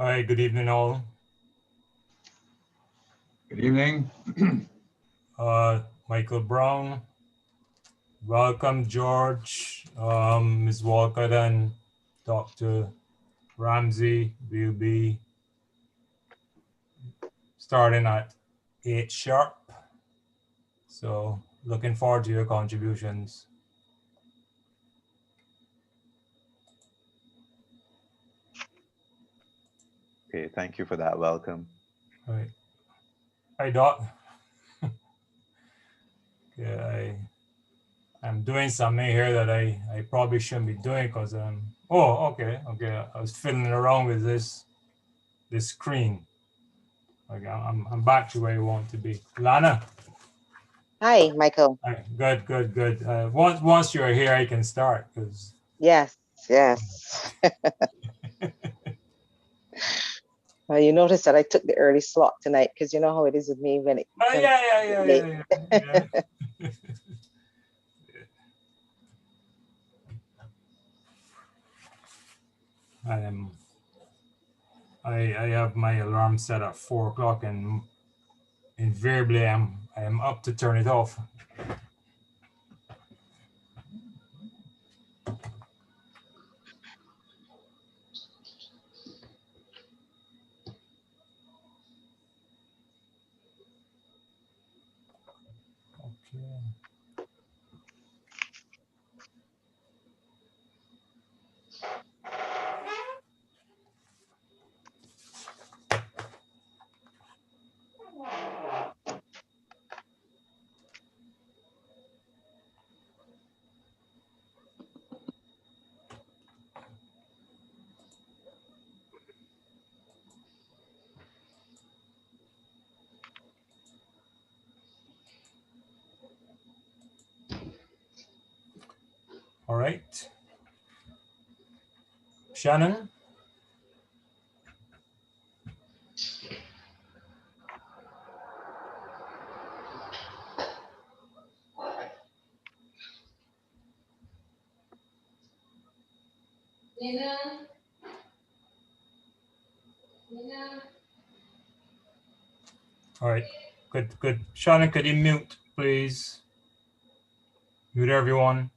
Hi, good evening all. Good evening. Michael Brown, welcome George, Ms. Walker and Dr. Ramsey. Will be starting at 8 sharp. So looking forward to your contributions. Okay, thank you for that welcome. All right. Hi, Doc. Yeah, I'm doing something here that I probably shouldn't be doing because okay. I was fiddling around with this screen. Okay, I'm back to where you want to be. Lana. Hi, Michael. Good. Once you're here, I can start because. Yes. Well, you notice that I took the early slot tonight because you know how it is with me when it comes late. Yeah. I have my alarm set at 4 o'clock, and invariably I am up to turn it off. Okay. All right. Shannon? All right. Good. Shannon, could you mute, please? Mute everyone.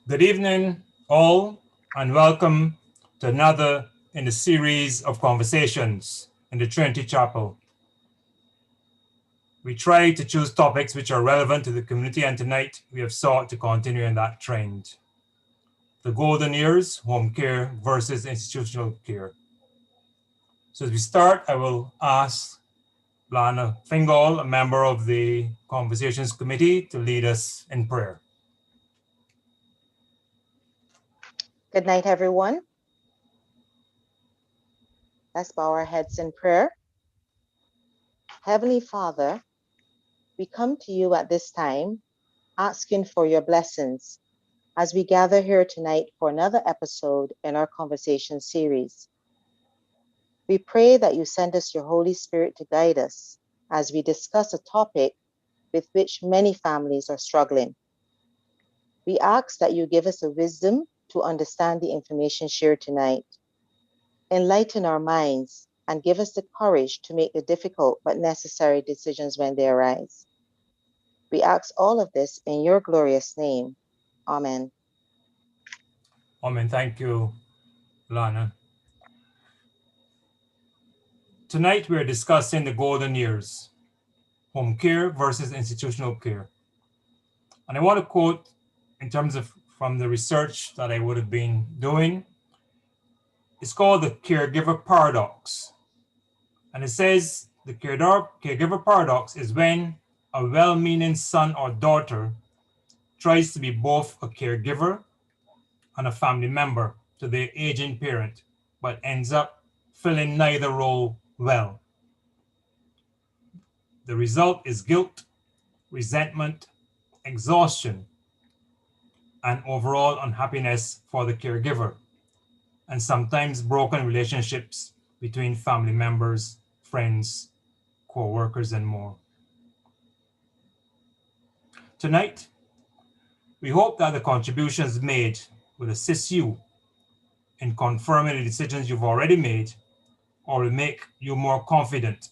Good evening, all, and welcome to another in the series of conversations in the Trinity Chapel. We try to choose topics which are relevant to the community, and tonight we have sought to continue in that trend. The golden years, home care versus institutional care. So as we start, I will ask Lana Fingal, a member of the Conversations Committee, to lead us in prayer. Good night, everyone. Let's bow our heads in prayer. Heavenly Father, we come to you at this time asking for your blessings as we gather here tonight for another episode in our conversation series. We pray that you send us your Holy Spirit to guide us as we discuss a topic with which many families are struggling. We ask that you give us the wisdom to understand the information shared tonight. Enlighten our minds and give us the courage to make the difficult but necessary decisions when they arise. We ask all of this in your glorious name. Amen. Amen. Thank you, Lana. Tonight we're discussing the golden years, home care versus institutional care. And I want to quote in terms of from the research that I would have been doing. It's called the caregiver paradox. And it says the caregiver paradox is when a well-meaning son or daughter tries to be both a caregiver and a family member to their aging parent, but ends up filling neither role well. The result is guilt, resentment, exhaustion, and overall unhappiness for the caregiver, and sometimes broken relationships between family members, friends, co-workers, and more. Tonight, We hope that the contributions made will assist you in confirming the decisions you've already made, or will make you more confident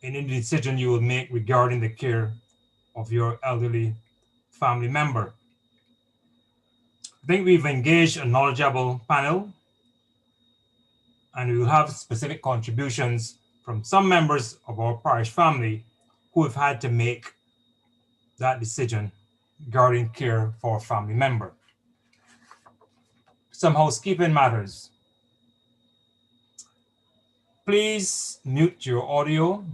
in any decision you will make regarding the care of your elderly family member. I think we've engaged a knowledgeable panel, and we will have specific contributions from some members of our parish family who have had to make that decision regarding care for a family member. Some housekeeping matters. Please mute your audio.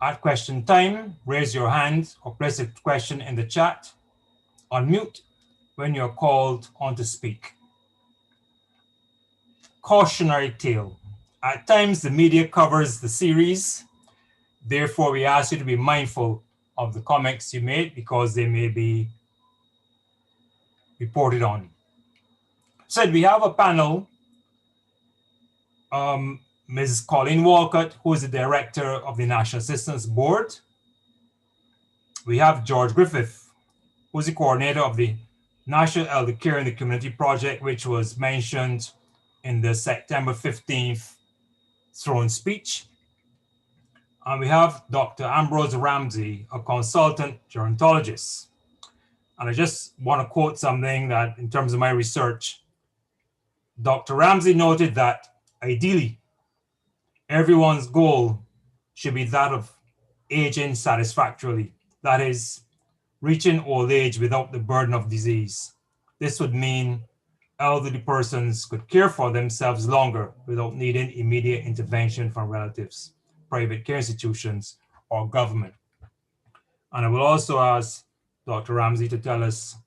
At question time, raise your hand or place a question in the chat. Unmute when you're called on to speak. Cautionary tale. At times, the media covers the series. Therefore, we ask you to be mindful of the comments you made because they may be reported on. So we have a panel. Ms. Colleen Walcott, who is the director of the National Assistance Board. We have George Griffith, who is the coordinator of the National Elder Care in the Community Project, which was mentioned in the September 15th throne speech. And we have Dr. Ambrose Ramsey, a consultant gerontologist. And I just want to quote something that, in terms of my research, Dr. Ramsey noted that ideally, everyone's goal should be that of aging satisfactorily. That is, reaching old age without the burden of disease. This would mean elderly persons could care for themselves longer without needing immediate intervention from relatives, private care institutions, or government. And I will also ask Dr. Ramsey to tell us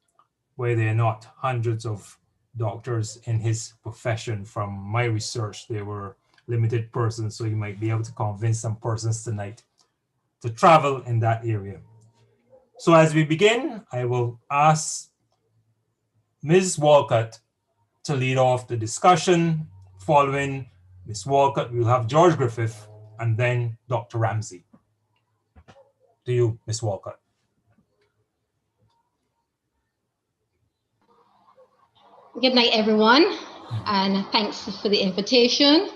why there are not hundreds of doctors in his profession. From my research, there were limited persons, so you might be able to convince some persons tonight to travel in that area. So as we begin, I will ask Ms. Walcott to lead off the discussion. Following Ms. Walcott, we'll have George Griffith and then Dr. Ramsey. To you, Ms. Walcott. Good night, everyone, and thanks for the invitation.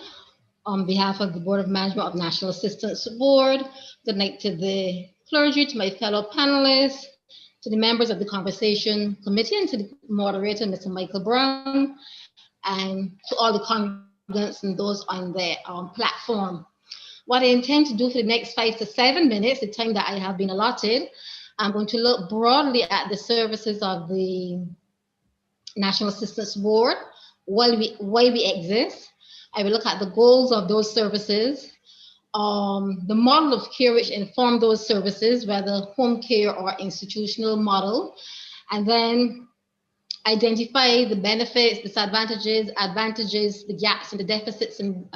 On behalf of the Board of Management of National Assistance Board, good night to the clergy, to my fellow panelists, to the members of the Conversation Committee, and to the moderator, Mr. Michael Brown, and to all the congregants and those on the platform. What I intend to do for the next 5 to 7 minutes, the time that I have been allotted, I'm going to look broadly at the services of the National Assistance Board, why we exist. I will look at the goals of those services, the model of care which inform those services, whether home care or institutional model, and then identify the benefits, disadvantages, advantages, the gaps and the deficits in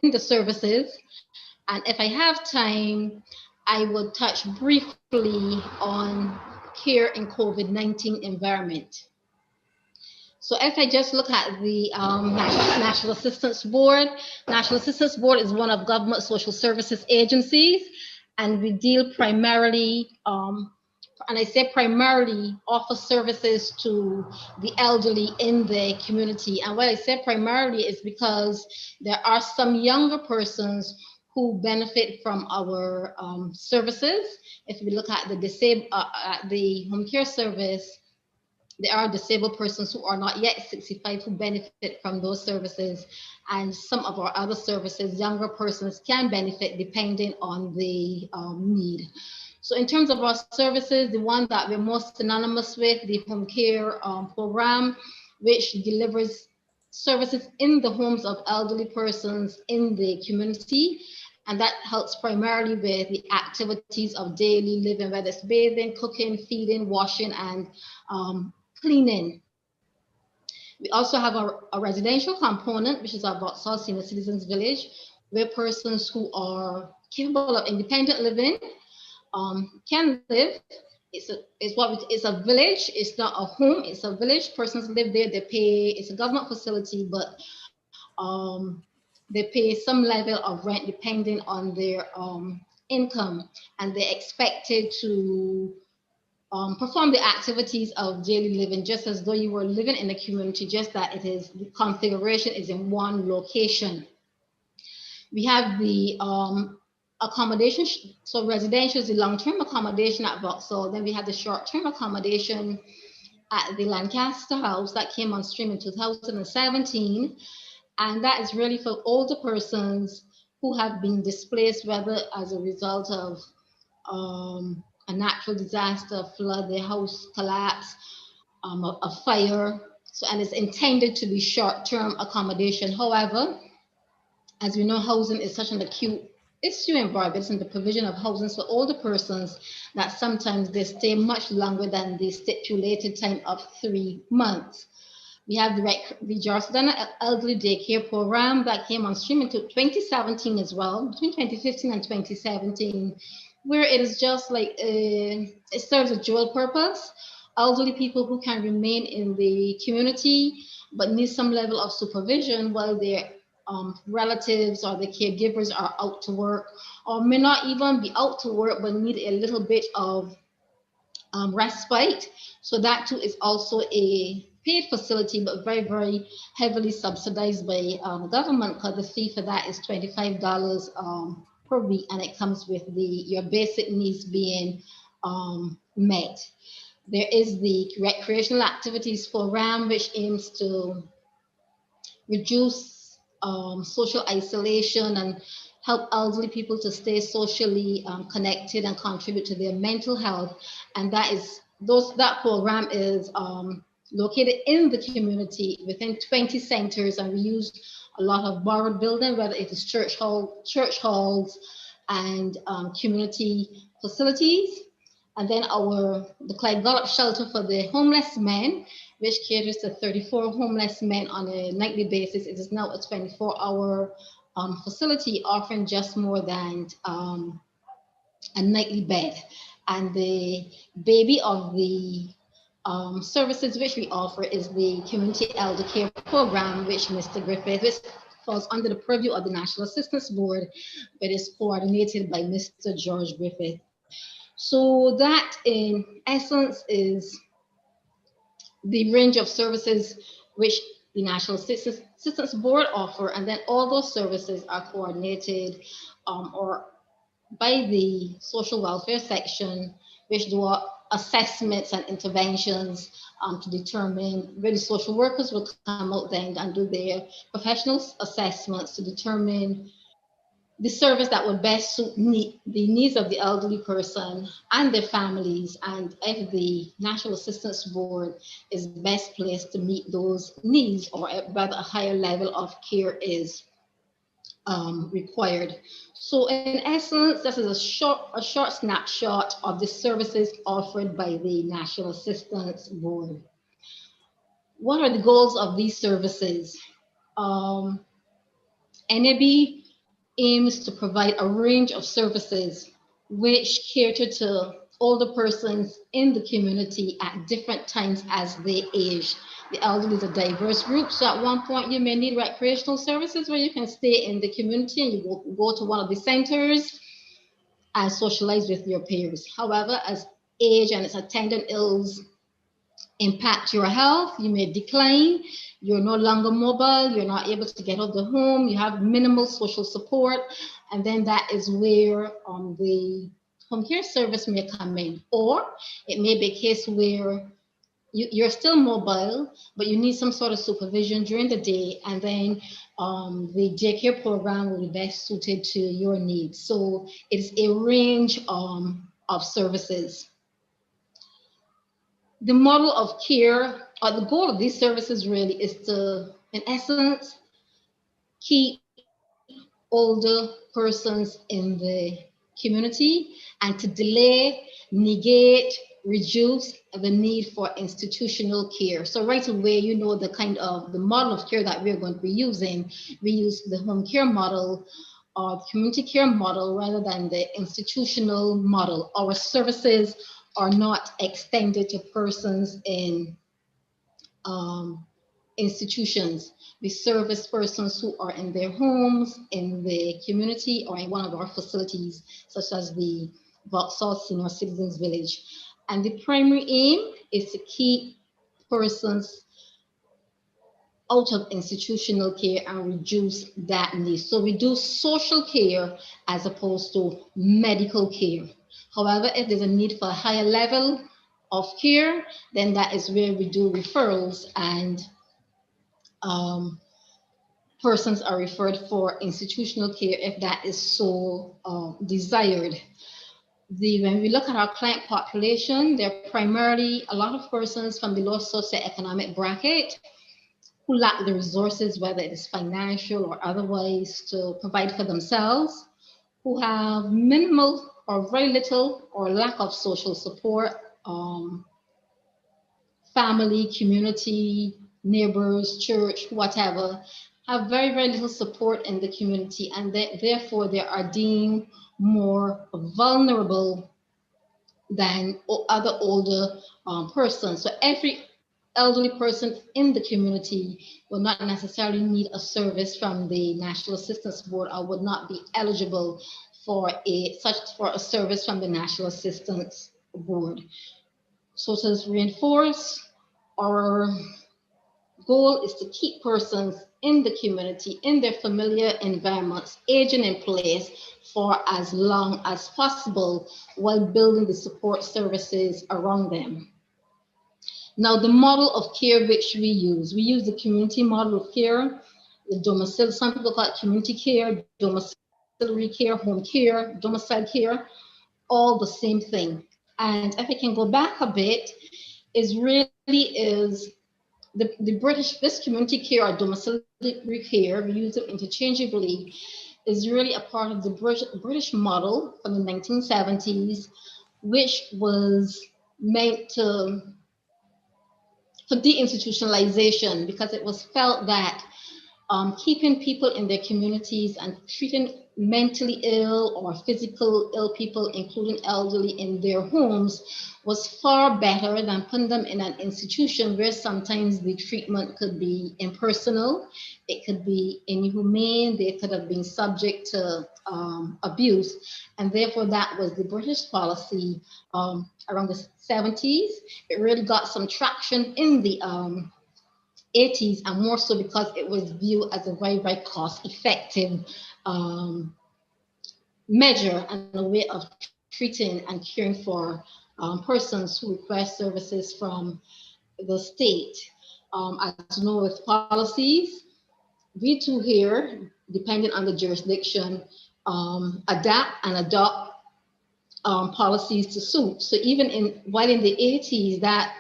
the services. And if I have time, I will touch briefly on care in COVID-19 environment. So if I just look at the National Assistance Board, National Assistance Board is one of government social services agencies, and we deal primarily, and I say primarily, offer services to the elderly in the community. And why I say primarily is because there are some younger persons who benefit from our services. If we look at the home care service, there are disabled persons who are not yet 65 who benefit from those services, and some of our other services, younger persons can benefit depending on the need. So in terms of our services, the one that we're most synonymous with, the home care program, which delivers services in the homes of elderly persons in the community. And that helps primarily with the activities of daily living, whether it's bathing, cooking, feeding, washing, and cleaning. We also have a residential component, which is our Vauxhall Senior Citizens Village, where persons who are capable of independent living can live. It's a village. It's not a home. It's a village. Persons live there. They pay. It's a government facility, but they pay some level of rent depending on their income, and they're expected to perform the activities of daily living just as though you were living in the community, just that the configuration is in one location. We have the accommodation, so residential is the long-term accommodation at Vauxhall. Then we have the short-term accommodation at the Lancaster House that came on stream in 2017. And that is really for older persons who have been displaced, whether as a result of a natural disaster, flood, their house collapse, a fire. So, and it's intended to be short-term accommodation. However, as we know, housing is such an acute issue in Barbados, and the provision of housing for older persons that sometimes they stay much longer than the stipulated time of 3 months. We have the Jocelyn Elderly Daycare Program that came on stream into 2017 as well, between 2015 and 2017, where it is just like it serves a dual purpose. Elderly people who can remain in the community but need some level of supervision while their relatives or the caregivers are out to work, or may not even be out to work but need a little bit of respite. So that too is also a paid facility, but very, very heavily subsidized by the government, because the fee for that is $25 per week, and it comes with your basic needs being met. There is the recreational activities program, which aims to reduce social isolation and help elderly people to stay socially connected and contribute to their mental health. And that program is located in the community within 20 centers, and we use a lot of borrowed building, whether it is church halls and community facilities. And then the Clyde Gollop Shelter for the Homeless Men, which caters to 34 homeless men on a nightly basis. It is now a 24-hour facility offering just more than a nightly bed. And the baby of the services which we offer is the Community Elder Care Program, which Mr. Griffith, which falls under the purview of the National Assistance Board, but is coordinated by Mr. George Griffith. So that in essence is the range of services which the National Assistance Board offer, and then all those services are coordinated or by the social welfare section, which do assessments and interventions to determine where the social workers will come out then and do their professional assessments to determine the service that would best suit the needs of the elderly person and their families, and if the National Assistance Board is best placed to meet those needs, or whether a higher level of care is required. So in essence, this is a short snapshot of the services offered by the National Assistance Board. What are the goals of these services? NAB aims to provide a range of services which cater to older persons in the community at different times as they age. The elderly is a diverse group, so at one point you may need recreational services where you can stay in the community and you go to one of the centers and socialize with your peers. However, as age and its attendant ills impact your health, you may decline, you're no longer mobile, you're not able to get out of the home, you have minimal social support, and then that is where the home care service may come in. Or it may be a case where you're still mobile, but you need some sort of supervision during the day, and then the daycare program will be best suited to your needs. So it's a range of services. The model of care, or the goal of these services really is to, in essence, keep older persons in the community and to delay, negate, reduce the need for institutional care. So right away, you know the model of care that we're going to be using. We use the home care model or community care model rather than the institutional model. Our services are not extended to persons in institutions. We service persons who are in their homes, in the community, or in one of our facilities, such as the Vauxhall Senior Citizens Village. And the primary aim is to keep persons out of institutional care and reduce that need. So we do social care as opposed to medical care. However, if there's a need for a higher level of care, then that is where we do referrals, and persons are referred for institutional care if that is so desired. When we look at our client population, they're primarily a lot of persons from the low socioeconomic bracket who lack the resources, whether it is financial or otherwise, to provide for themselves, who have minimal or very little or lack of social support, family, community, neighbors, church, whatever, have very, very little support in the community, and therefore they are deemed more vulnerable than other older persons. So every elderly person in the community will not necessarily need a service from the National Assistance Board, or would not be eligible for a service from the National Assistance Board. So to reinforce, our goal is to keep persons in the community, in their familiar environments, aging in place for as long as possible, while building the support services around them. Now, the model of care which we use the community model of care, the domicile, some people call it community care, domiciliary care, home care, domicile care, all the same thing. And if I can go back a bit, the British, this community care or domiciliary care, we use it interchangeably, is really a part of the British model from the 1970s, which was meant for deinstitutionalization, because it was felt that keeping people in their communities and treating mentally ill or physical ill people, including elderly, in their homes was far better than putting them in an institution where sometimes the treatment could be impersonal, it could be inhumane, they could have been subject to abuse. And therefore that was the British policy around the 70s. It really got some traction in the 80s, and more so because it was viewed as a very, very cost-effective measure and a way of treating and caring for persons who request services from the state. As you know, with policies, we too here, depending on the jurisdiction, adapt and adopt policies to suit. So even while in the 80s, that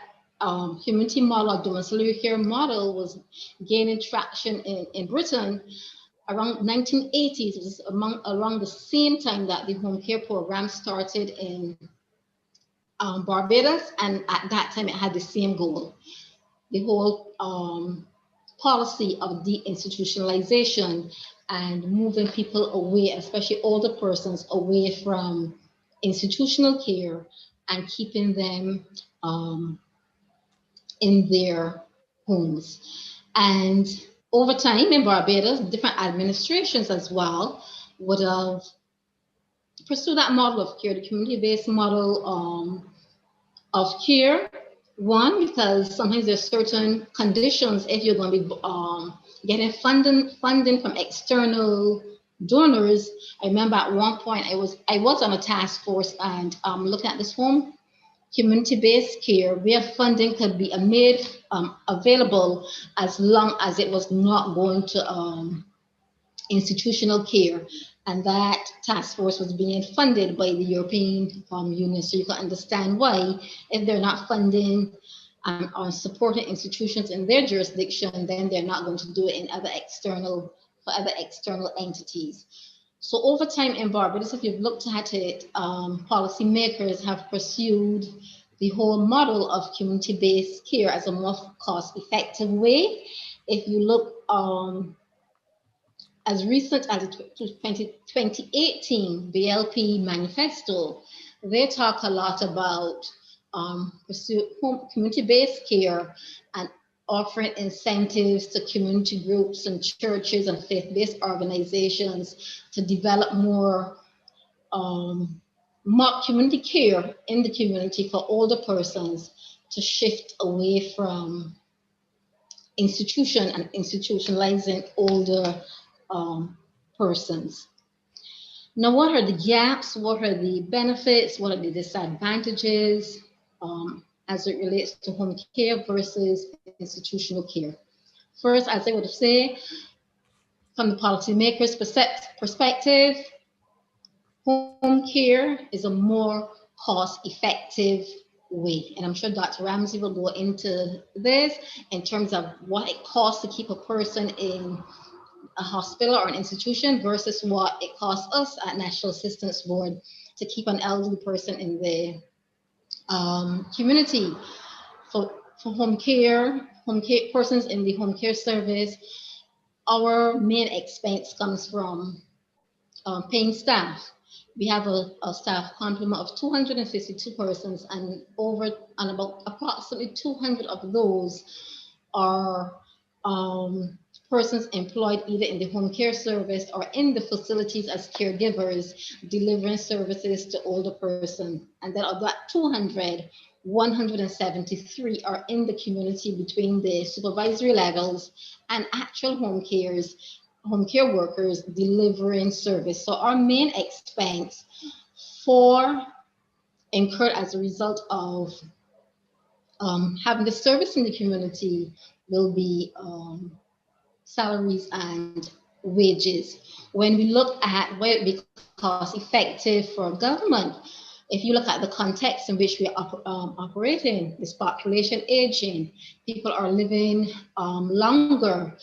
community model or domiciliary care model was gaining traction in Britain, around 1980s, it was around the same time that the home care program started in Barbados, and at that time it had the same goal. The whole policy of deinstitutionalization and moving people away, especially older persons, away from institutional care and keeping them in their homes. And over time in Barbados, different administrations as well would have pursued that model of care, the community-based model of care. One, because sometimes there's certain conditions if you're going to be getting funding from external donors. I remember at one point I was on a task force and looking at this home community-based care where funding could be made available as long as it was not going to institutional care. And that task force was being funded by the European Union. So you can understand why, if they're not funding or supporting institutions in their jurisdiction, then they're not going to do it in for other external entities. So over time in Barbados, if you've looked at it, policymakers have pursued the whole model of community-based care as a more cost-effective way. If you look as recent as the 2018 BLP manifesto, they talk a lot about community-based care and offering incentives to community groups and churches and faith-based organizations to develop more more community care in the community for older persons to shift away from institution and institutionalizing older persons. Now, what are the gaps? What are the benefits? What are the disadvantages as it relates to home care versus institutional care? First, as I would say, from the policymakers' perspective, home care is a more cost-effective way. And I'm sure Dr. Ramsey will go into this in terms of what it costs to keep a person in a hospital or an institution versus what it costs us at National Assistance Board to keep an elderly person in the community. For home care persons in the home care service, our main expense comes from paying staff. We have a staff complement of 252 persons, and about approximately 200 of those are persons employed either in the home care service or in the facilities as caregivers, delivering services to older persons. And then of that 200, 173 are in the community between the supervisory levels and actual home care workers delivering service. So our main expense for incurred as a result of having the service in the community will be salaries and wages. When we look at where it becomes cost effective for government, if you look at the context in which we are operating, this population aging, people are living longer,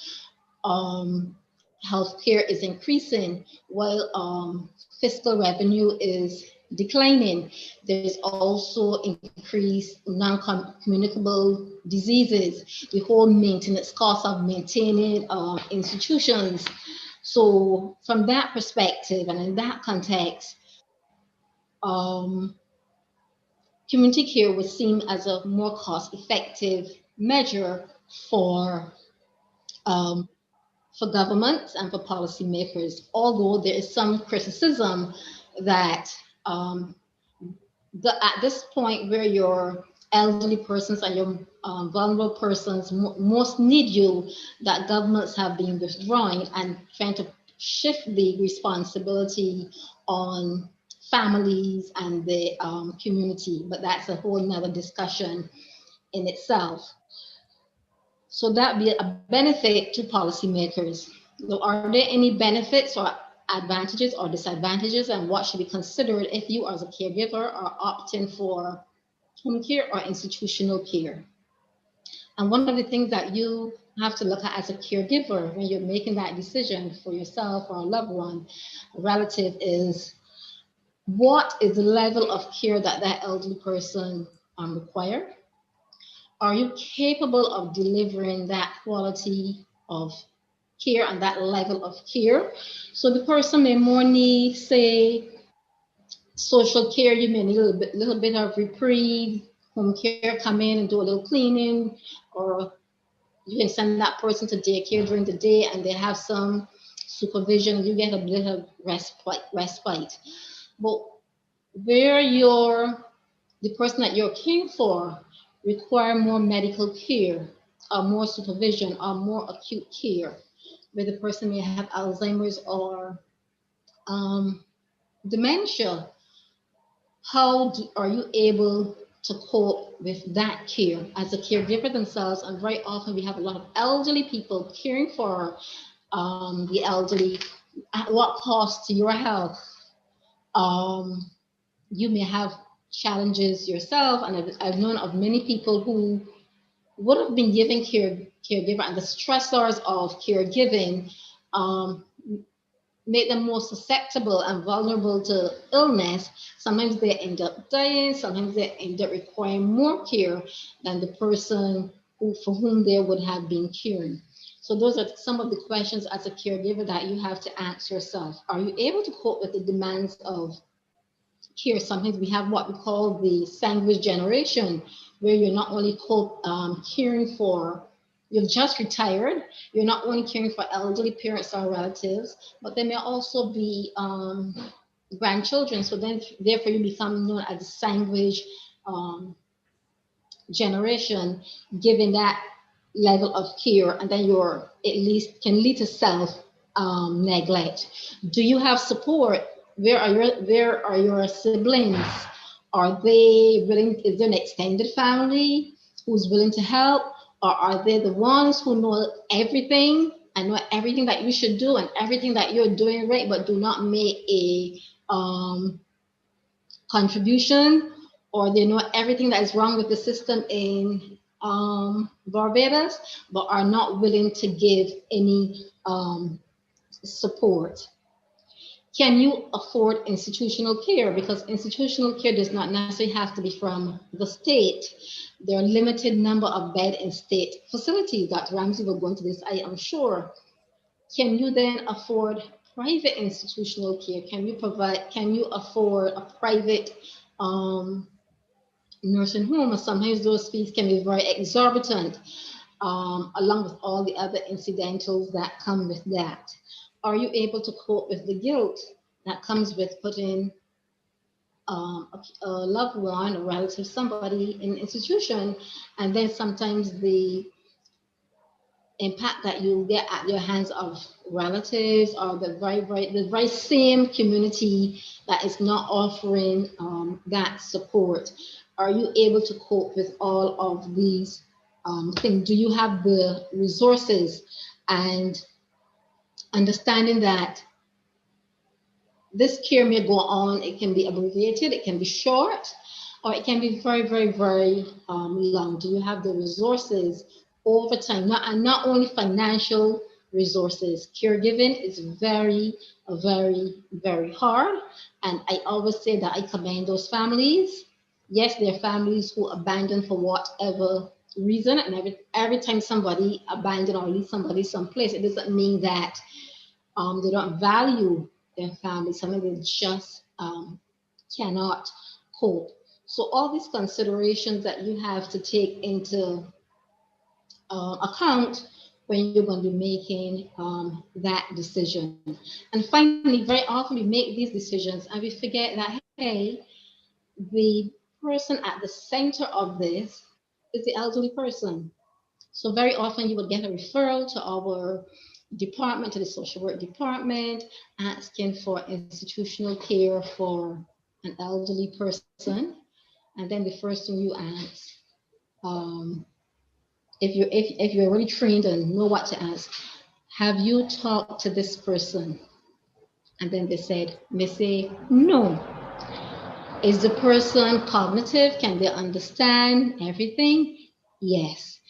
healthcare is increasing while fiscal revenue is declining. There's also increased non-communicable diseases, the whole maintenance cost of maintaining institutions. So from that perspective and in that context, community care was seen as a more cost-effective measure for governments and for policymakers, although there is some criticism that at this point where your elderly persons and your vulnerable persons most need you, that governments have been withdrawing and trying to shift the responsibility on families and the community, but that's a whole nother discussion in itself. So that be a benefit to policymakers. So are there any benefits or advantages or disadvantages, and what should be considered if you as a caregiver are opting for home care or institutional care? And one of the things that you have to look at as a caregiver when you're making that decision for yourself or a loved one, a relative, is what is the level of care that that elderly person require? Are you capable of delivering that quality of care and that level of care? So the person may more need, say, social care. You may need a little bit of reprieve. Home care, come in and do a little cleaning, or you can send that person to daycare during the day and they have some supervision. You get a little respite. But where the person that you're caring for require more medical care or more supervision or more acute care, where the person may have Alzheimer's or dementia, how are you able to cope with that care as a caregiver themselves? And very often we have a lot of elderly people caring for the elderly. At what cost to your health? You may have challenges yourself, and I've known of many people who would have been giving caregiver, and the stressors of caregiving make them more susceptible and vulnerable to illness. Sometimes they end up dying, sometimes they end up requiring more care than the person for whom they would have been caring. So those are some of the questions as a caregiver that you have to ask yourself. Are you able to cope with the demands of care? Sometimes we have what we call the sandwich generation, where you're not only caring for, you've just retired, you're not only caring for elderly parents or relatives, but there may also be grandchildren. So then, therefore, you become known as a sandwich generation, given that level of care, and then you're at least can lead to self neglect. Do you have support? Where are your siblings? Are they willing? Is there an extended family who's willing to help, or are they the ones who know everything and know everything that you should do and everything that you're doing right, but do not make a contribution, or they know everything that is wrong with the system in Barbados, but are not willing to give any support? Can you afford institutional care? Because institutional care does not necessarily have to be from the state. There are limited number of bed in state facilities. Dr. Ramsey will go into this, I am sure. Can you then afford private institutional care? Can you afford a private nursing home? Or sometimes those fees can be very exorbitant, along with all the other incidentals that come with that. Are you able to cope with the guilt that comes with putting a loved one, a relative, somebody in an institution, and then sometimes the impact that you get at your hands of relatives or the very same community that is not offering that support? Are you able to cope with all of these things? Do you have the resources and understanding that this care may go on? It can be abbreviated, it can be short, or it can be very long. Do you have the resources over time? Not only financial resources. Caregiving is very hard. And I always say that I commend those families. Yes, there are families who abandon for whatever reason. And every time somebody abandon or leave somebody someplace, it doesn't mean that they don't value their family. Some of them just cannot cope. So all these considerations that you have to take into account when you're going to be making that decision. And finally, very often we make these decisions and we forget that, hey, the person at the center of this is the elderly person. So very often you will get a referral to our department, to the social work department, asking for institutional care for an elderly person. And then the first thing you ask, if you're really trained and know what to ask, have you talked to this person? And then they say, no. Is the person cognitive? Can they understand everything? Yes.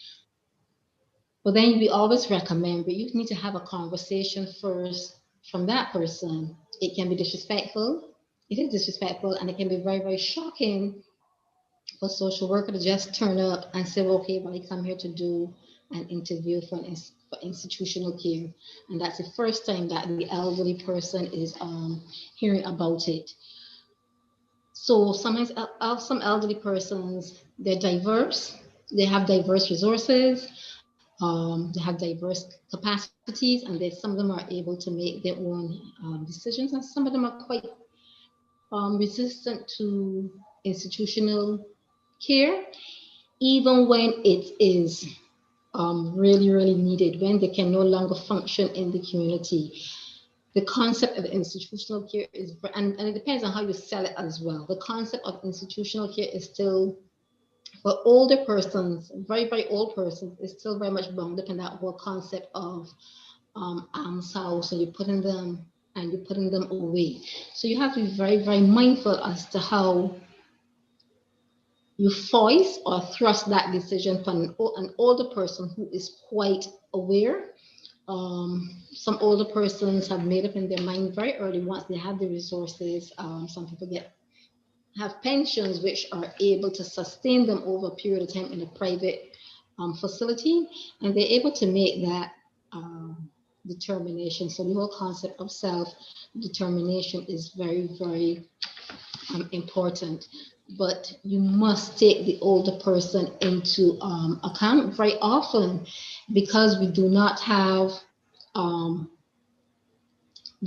But then we always recommend, but you need to have a conversation first from that person. It can be disrespectful. It is disrespectful, and it can be very shocking for a social worker to just turn up and say, well, okay, well, I come here to do an interview for institutional care. And that's the first time that the elderly person is hearing about it. So sometimes some elderly persons, they're diverse. They have diverse resources. They have diverse capacities, and some of them are able to make their own decisions, and some of them are quite resistant to institutional care, even when it is really needed, when they can no longer function in the community. The concept of institutional care is, and it depends on how you sell it as well. The concept of institutional care is still, for older persons, very old persons, is still very much bound up in that whole concept of house, and you're putting them away. So you have to be very mindful as to how you voice or thrust that decision from an older person who is quite aware. Some older persons have made up in their mind very early once they have the resources. Some people have pensions which are able to sustain them over a period of time in a private facility, and they're able to make that determination. So the whole concept of self-determination is very important. But you must take the older person into account very often, because we do not have the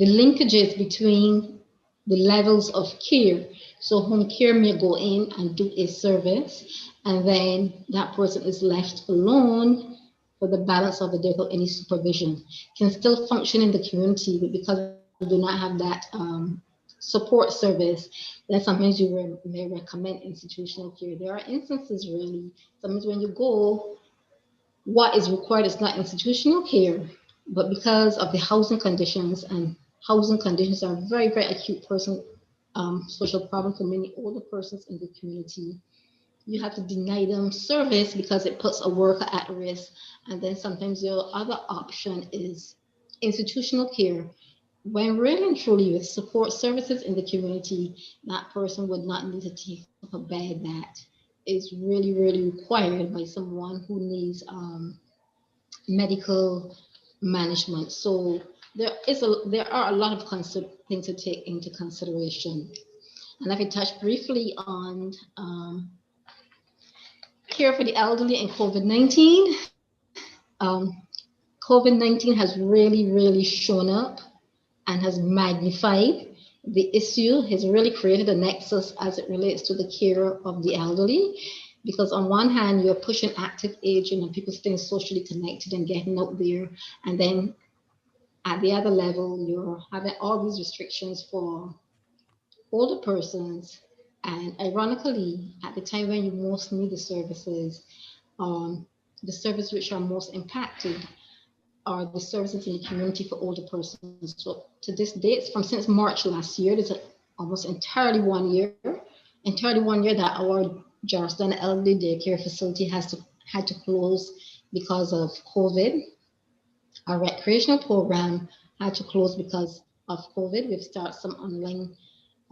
linkages between the levels of care. So home care may go in and do a service, and then that person is left alone for the balance of the day without any supervision. Can still function in the community, but because we do not have that support service, then sometimes you may recommend institutional care. There are instances really, sometimes when you go, what is required is not institutional care, but because of the housing conditions, and housing conditions are very, very acute person social problem for many older persons in the community. You have to deny them service because it puts a worker at risk. And then sometimes your other option is institutional care. When really and truly with support services in the community, that person would not need to take up a bed that is really, really required by someone who needs medical management. So there are a lot of things to take into consideration. And if I touch briefly on care for the elderly and COVID-19, COVID-19 has really, really shown up and has magnified the issue, has really created a nexus as it relates to the care of the elderly. Because on one hand, you're pushing active aging and people staying socially connected and getting out there. And then at the other level, you're having all these restrictions for older persons. And ironically, at the time when you most need um, the services which are most impacted are the services in the community for older persons. So to this date, from since March last year, there's almost entirely 1 year that our Georgetown Elderly Daycare Facility had to close because of COVID. Our recreational program had to close because of COVID. We've started some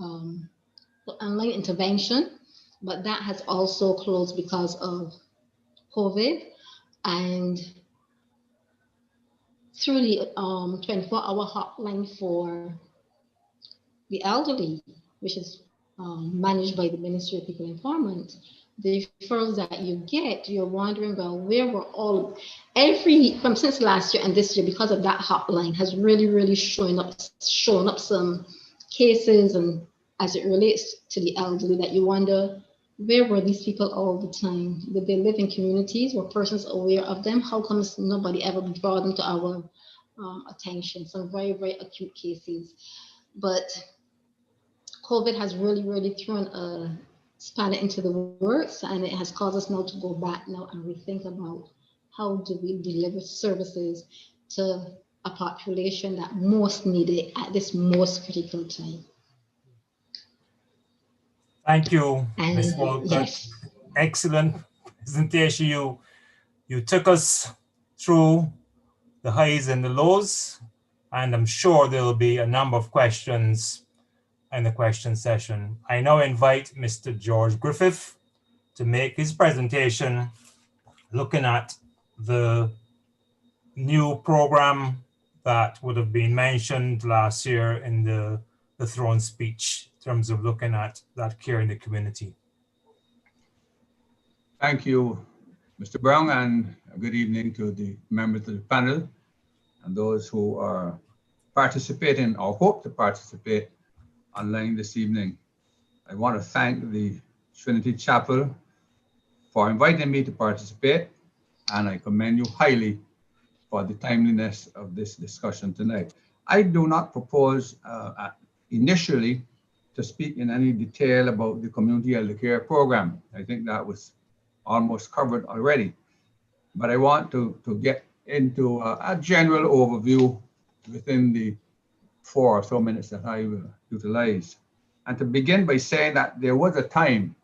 um, online intervention, but that has also closed because of COVID. And through the 24-hour hotline for the elderly, which is managed by the Ministry of People Empowerment, the referrals that you get, you're wondering, well, where were all, from since last year and this year, because of that hotline, has really, really shown up some cases, and as it relates to the elderly, that you wonder, where were these people all the time? Did they live in communities? Were persons aware of them? How comes nobody ever brought them to our attention? Some very, very acute cases. But COVID has really, really thrown a spanner into the works, and it has caused us now to go back now and rethink about how do we deliver services to a population that most need it at this most critical time. Thank you, Ms. And Walcott. yes, Excellent presentation. You took us through the highs and the lows, and I'm sure there will be a number of questions in the question session. I now invite Mr. George Griffith to make his presentation looking at the new program that would have been mentioned last year in the throne speech in terms of looking at that care in the community. Thank you, Mr. Brown, and good evening to the members of the panel and those who are participating or hope to participate online this evening. I want to thank the Trinity Chapel for inviting me to participate, and I commend you highly for the timeliness of this discussion tonight. I do not propose initially to speak in any detail about the community elder care program. I think that was almost covered already, but I want to get into a general overview within the 4 or so minutes that I will utilize. And to begin by saying that there was a time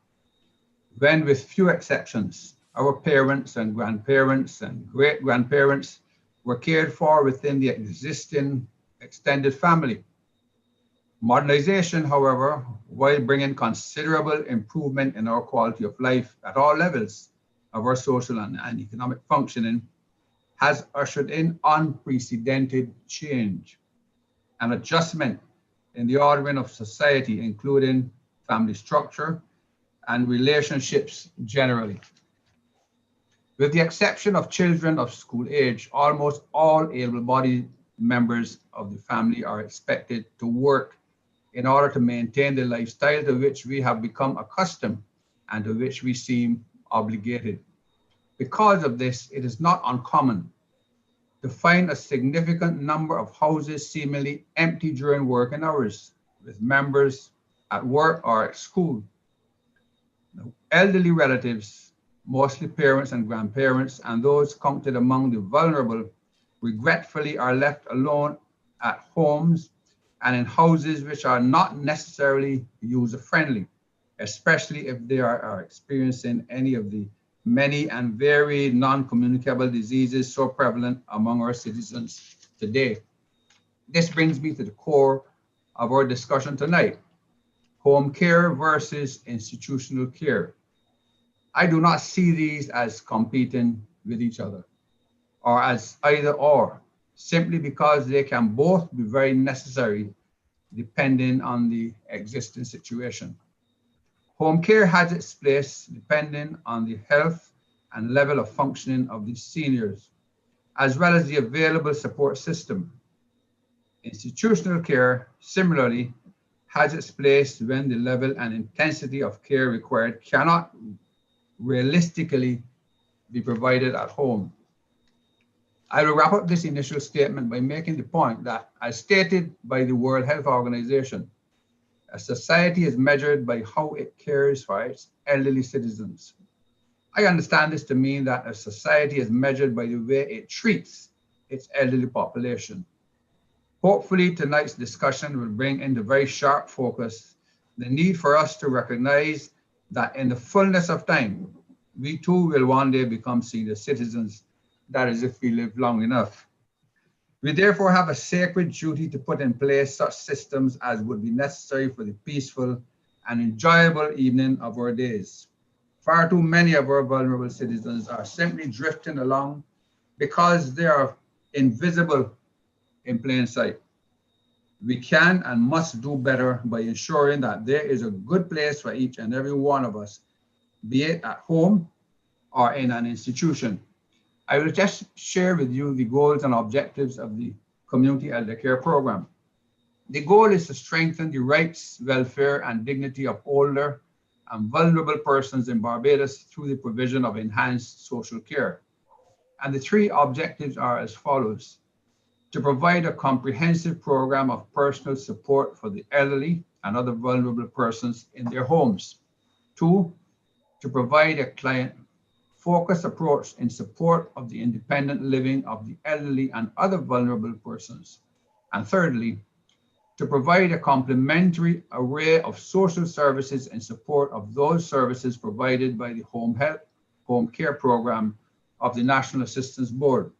when, with few exceptions, our parents and grandparents and great-grandparents were cared for within the existing extended family. Modernization, however, while bringing considerable improvement in our quality of life at all levels of our social and economic functioning, has ushered in unprecedented change and adjustment in the ordering of society, including family structure and relationships generally. With the exception of children of school age, almost all able-bodied members of the family are expected to work in order to maintain the lifestyle to which we have become accustomed and to which we seem obligated. Because of this, it is not uncommon to find a significant number of houses seemingly empty during working hours, with members at work or at school. Elderly relatives, mostly parents and grandparents, and those counted among the vulnerable, regretfully are left alone at homes and in houses which are not necessarily user-friendly, especially if they are experiencing any of the many and varied non-communicable diseases so prevalent among our citizens today. This brings me to the core of our discussion tonight: home care versus institutional care. I do not see these as competing with each other or as either or, simply because they can both be very necessary depending on the existing situation. Home care has its place depending on the health and level of functioning of the seniors, as well as the available support system. Institutional care, similarly, has its place when the level and intensity of care required cannot realistically be provided at home. I will wrap up this initial statement by making the point that, as stated by the World Health Organization, a society is measured by how it cares for its elderly citizens. I understand this to mean that a society is measured by the way it treats its elderly population. Hopefully, tonight's discussion will bring into very sharp focus the need for us to recognize that in the fullness of time, we too will one day become senior citizens. That is, if we live long enough. We therefore have a sacred duty to put in place such systems as would be necessary for the peaceful and enjoyable evening of our days. Far too many of our vulnerable citizens are simply drifting along because they are invisible in plain sight. We can and must do better by ensuring that there is a good place for each and every one of us, be it at home or in an institution. I will just share with you the goals and objectives of the Community Elder Care Program. The goal is to strengthen the rights, welfare, and dignity of older and vulnerable persons in Barbados through the provision of enhanced social care. And the three objectives are as follows: to provide a comprehensive program of personal support for the elderly and other vulnerable persons in their homes. 2, to provide a client-focused approach in support of the independent living of the elderly and other vulnerable persons. And thirdly, to provide a complementary array of social services in support of those services provided by the home care program of the National Assistance Board.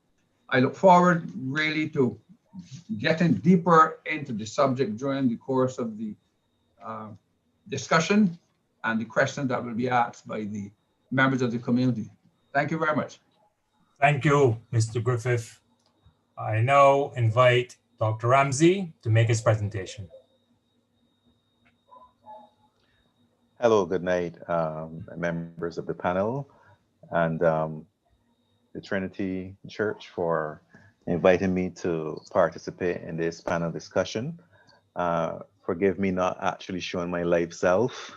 I look forward really to getting deeper into the subject during the course of the discussion and the questions that will be asked by the members of the community. Thank you very much. Thank you, Mr. Griffith. I now invite Dr. Ramsey to make his presentation. Hello, good night, members of the panel and the Trinity Church for inviting me to participate in this panel discussion. Forgive me not actually showing my live self.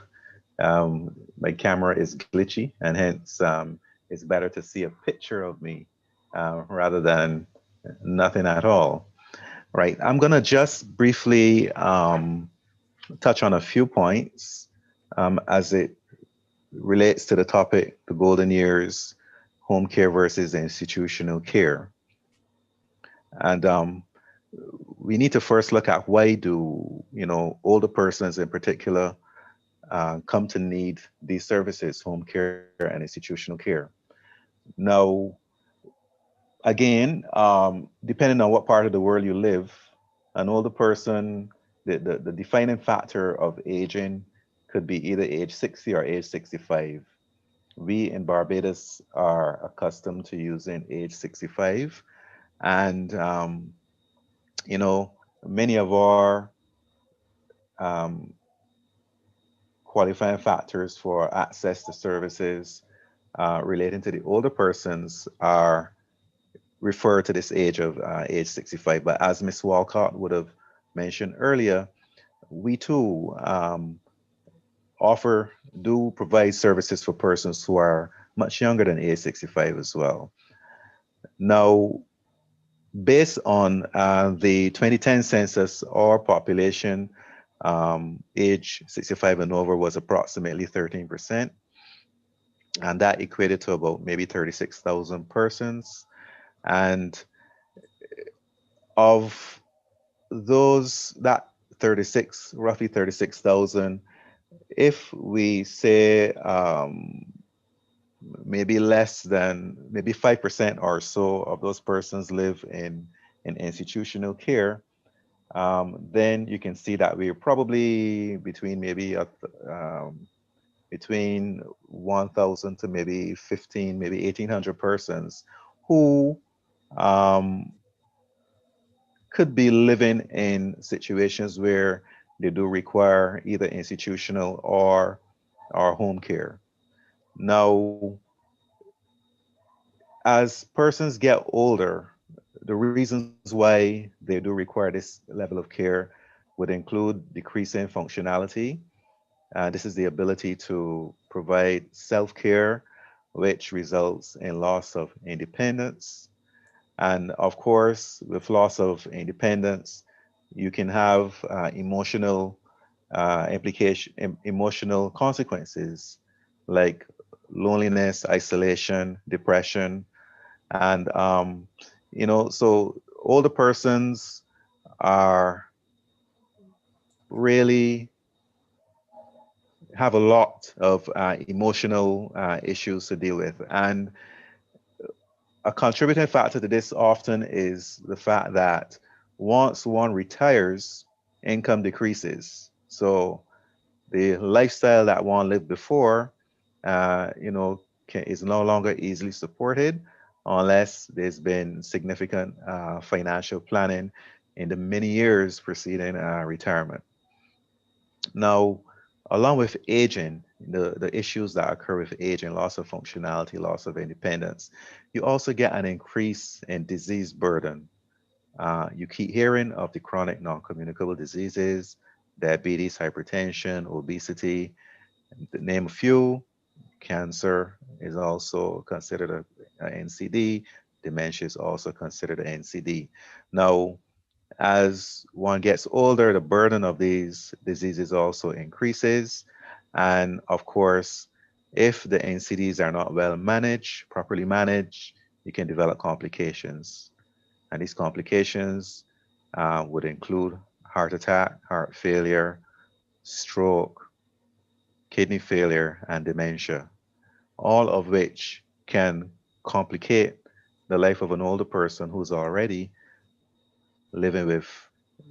My camera is glitchy, and hence it's better to see a picture of me rather than nothing at all. Right, I'm gonna just briefly touch on a few points as it relates to the topic, the golden years, home care versus institutional care. And we need to first look at why do, older persons in particular come to need these services, home care and institutional care. Now, again, depending on what part of the world you live, an older person, the defining factor of aging could be either age 60 or age 65. We in Barbados are accustomed to using age 65. And, many of our qualifying factors for access to services relating to the older persons are refer to this age of age 65. But as Ms. Walcott would have mentioned earlier, we too provide services for persons who are much younger than age 65 as well. Now, based on the 2010 census, our population age 65 and over was approximately 13%, and that equated to about maybe 36,000 persons. And of those, that roughly 36,000, if we say maybe less than maybe 5% or so of those persons live in institutional care, then you can see that we're probably between maybe between 1,000 to maybe 15, maybe 1,800 persons who could be living in situations where they do require either institutional or home care. Now, as persons get older, the reasons why they do require this level of care would include decreasing functionality. This is the ability to provide self-care, which results in loss of independence. And of course, with loss of independence, you can have emotional emotional consequences like loneliness, isolation, depression, and so older persons are really have a lot of emotional issues to deal with. And a contributing factor to this often is the fact that once one retires, income decreases. So the lifestyle that one lived before, is no longer easily supported unless there's been significant financial planning in the many years preceding retirement. Now, along with aging, the issues that occur with aging, loss of functionality, loss of independence, you also get an increase in disease burden. You keep hearing of the chronic non-communicable diseases, diabetes, hypertension, obesity, to name a few. Cancer is also considered a NCD. Dementia is also considered an NCD. Now, as one gets older, the burden of these diseases also increases. And of course, if the NCDs are not well managed, properly managed, you can develop complications. And these complications would include heart attack, heart failure, stroke, kidney failure, and dementia, all of which can complicate the life of an older person who's already living with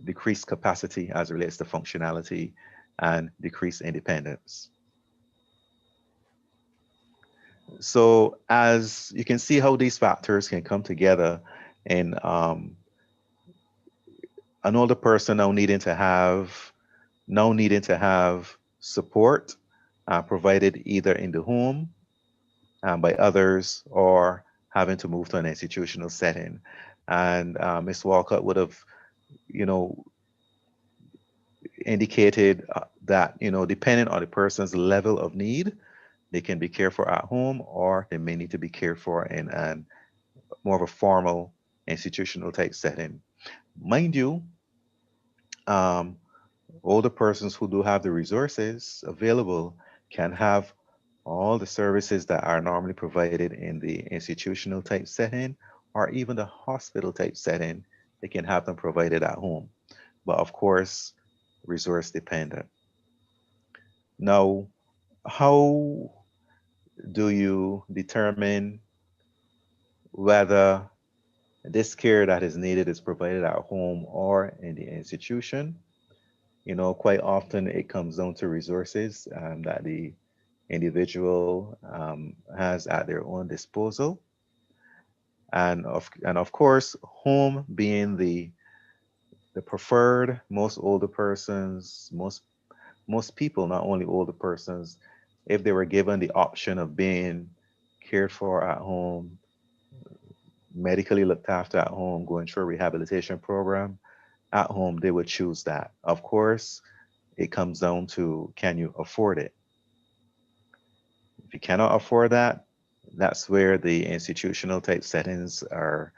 decreased capacity as relates to functionality and decreased independence. So as you can see how these factors can come together in an older person now needing to have support provided either in the home by others or having to move to an institutional setting. And Ms. Walcott would have, indicated that, depending on the person's level of need, they can be cared for at home or they may need to be cared for in more of a formal institutional type setting. Mind you, older persons who do have the resources available can have all the services that are normally provided in the institutional type setting or even the hospital type setting. They can have them provided at home, but of course, resource dependent. Now, how do you determine whether this care that is needed is provided at home or in the institution? Quite often it comes down to resources that the individual has at their own disposal. And of course, home being the preferred, most older persons, most people, not only older persons, if they were given the option of being cared for at home, medically looked after at home, going through a rehabilitation program at home, they would choose that. Of course, it comes down to, can you afford it? If you cannot afford that, that's where the institutional type settings are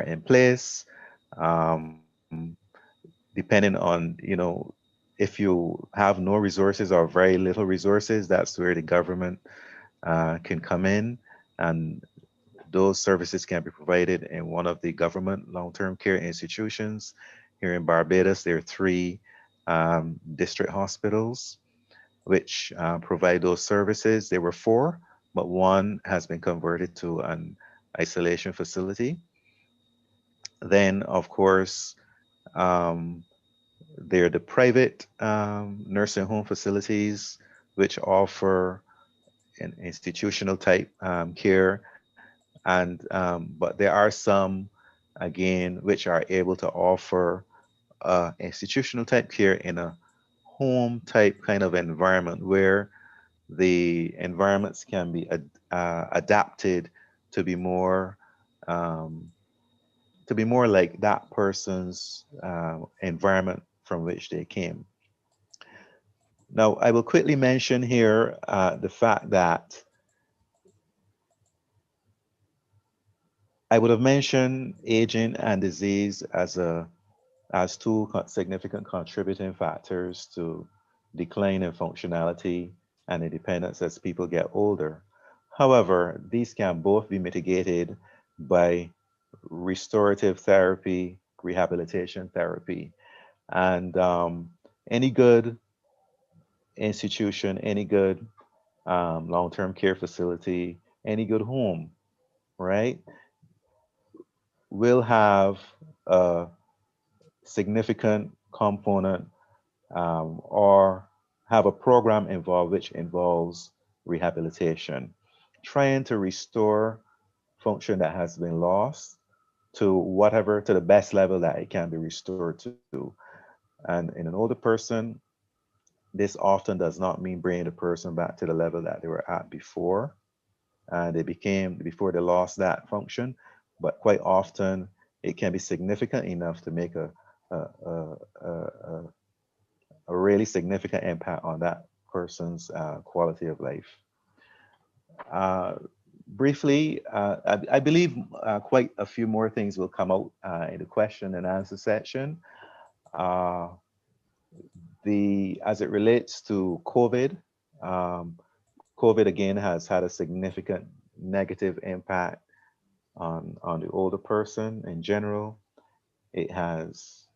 in place. Depending on, if you have no resources or very little resources, that's where the government can come in, and those services can be provided in one of the government long-term care institutions. Here in Barbados, there are 3 district hospitals which provide those services. There were 4, but 1 has been converted to an isolation facility. Then, of course, there are the private nursing home facilities, which offer an institutional type care. And but there are some, again, which are able to offer institutional type care in a home type kind of environment, where the environments can be adapted to be more like that person's environment from which they came. Now, I will quickly mention here the fact that I would have mentioned aging and disease as 2 significant contributing factors to decline in functionality and independence as people get older. However, these can both be mitigated by restorative therapy, rehabilitation therapy, and any good institution, any good long-term care facility, any good home, right, will have a significant component or have a program involved which involves rehabilitation, trying to restore function that has been lost to the best level that it can be restored to. And in an older person, this often does not mean bringing the person back to the level that they were at before before they lost that function, but quite often it can be significant enough to make a really significant impact on that person's quality of life. Briefly, I believe quite a few more things will come out in the question and answer section. As it relates to COVID, COVID again has had a significant negative impact on the older person in general. It has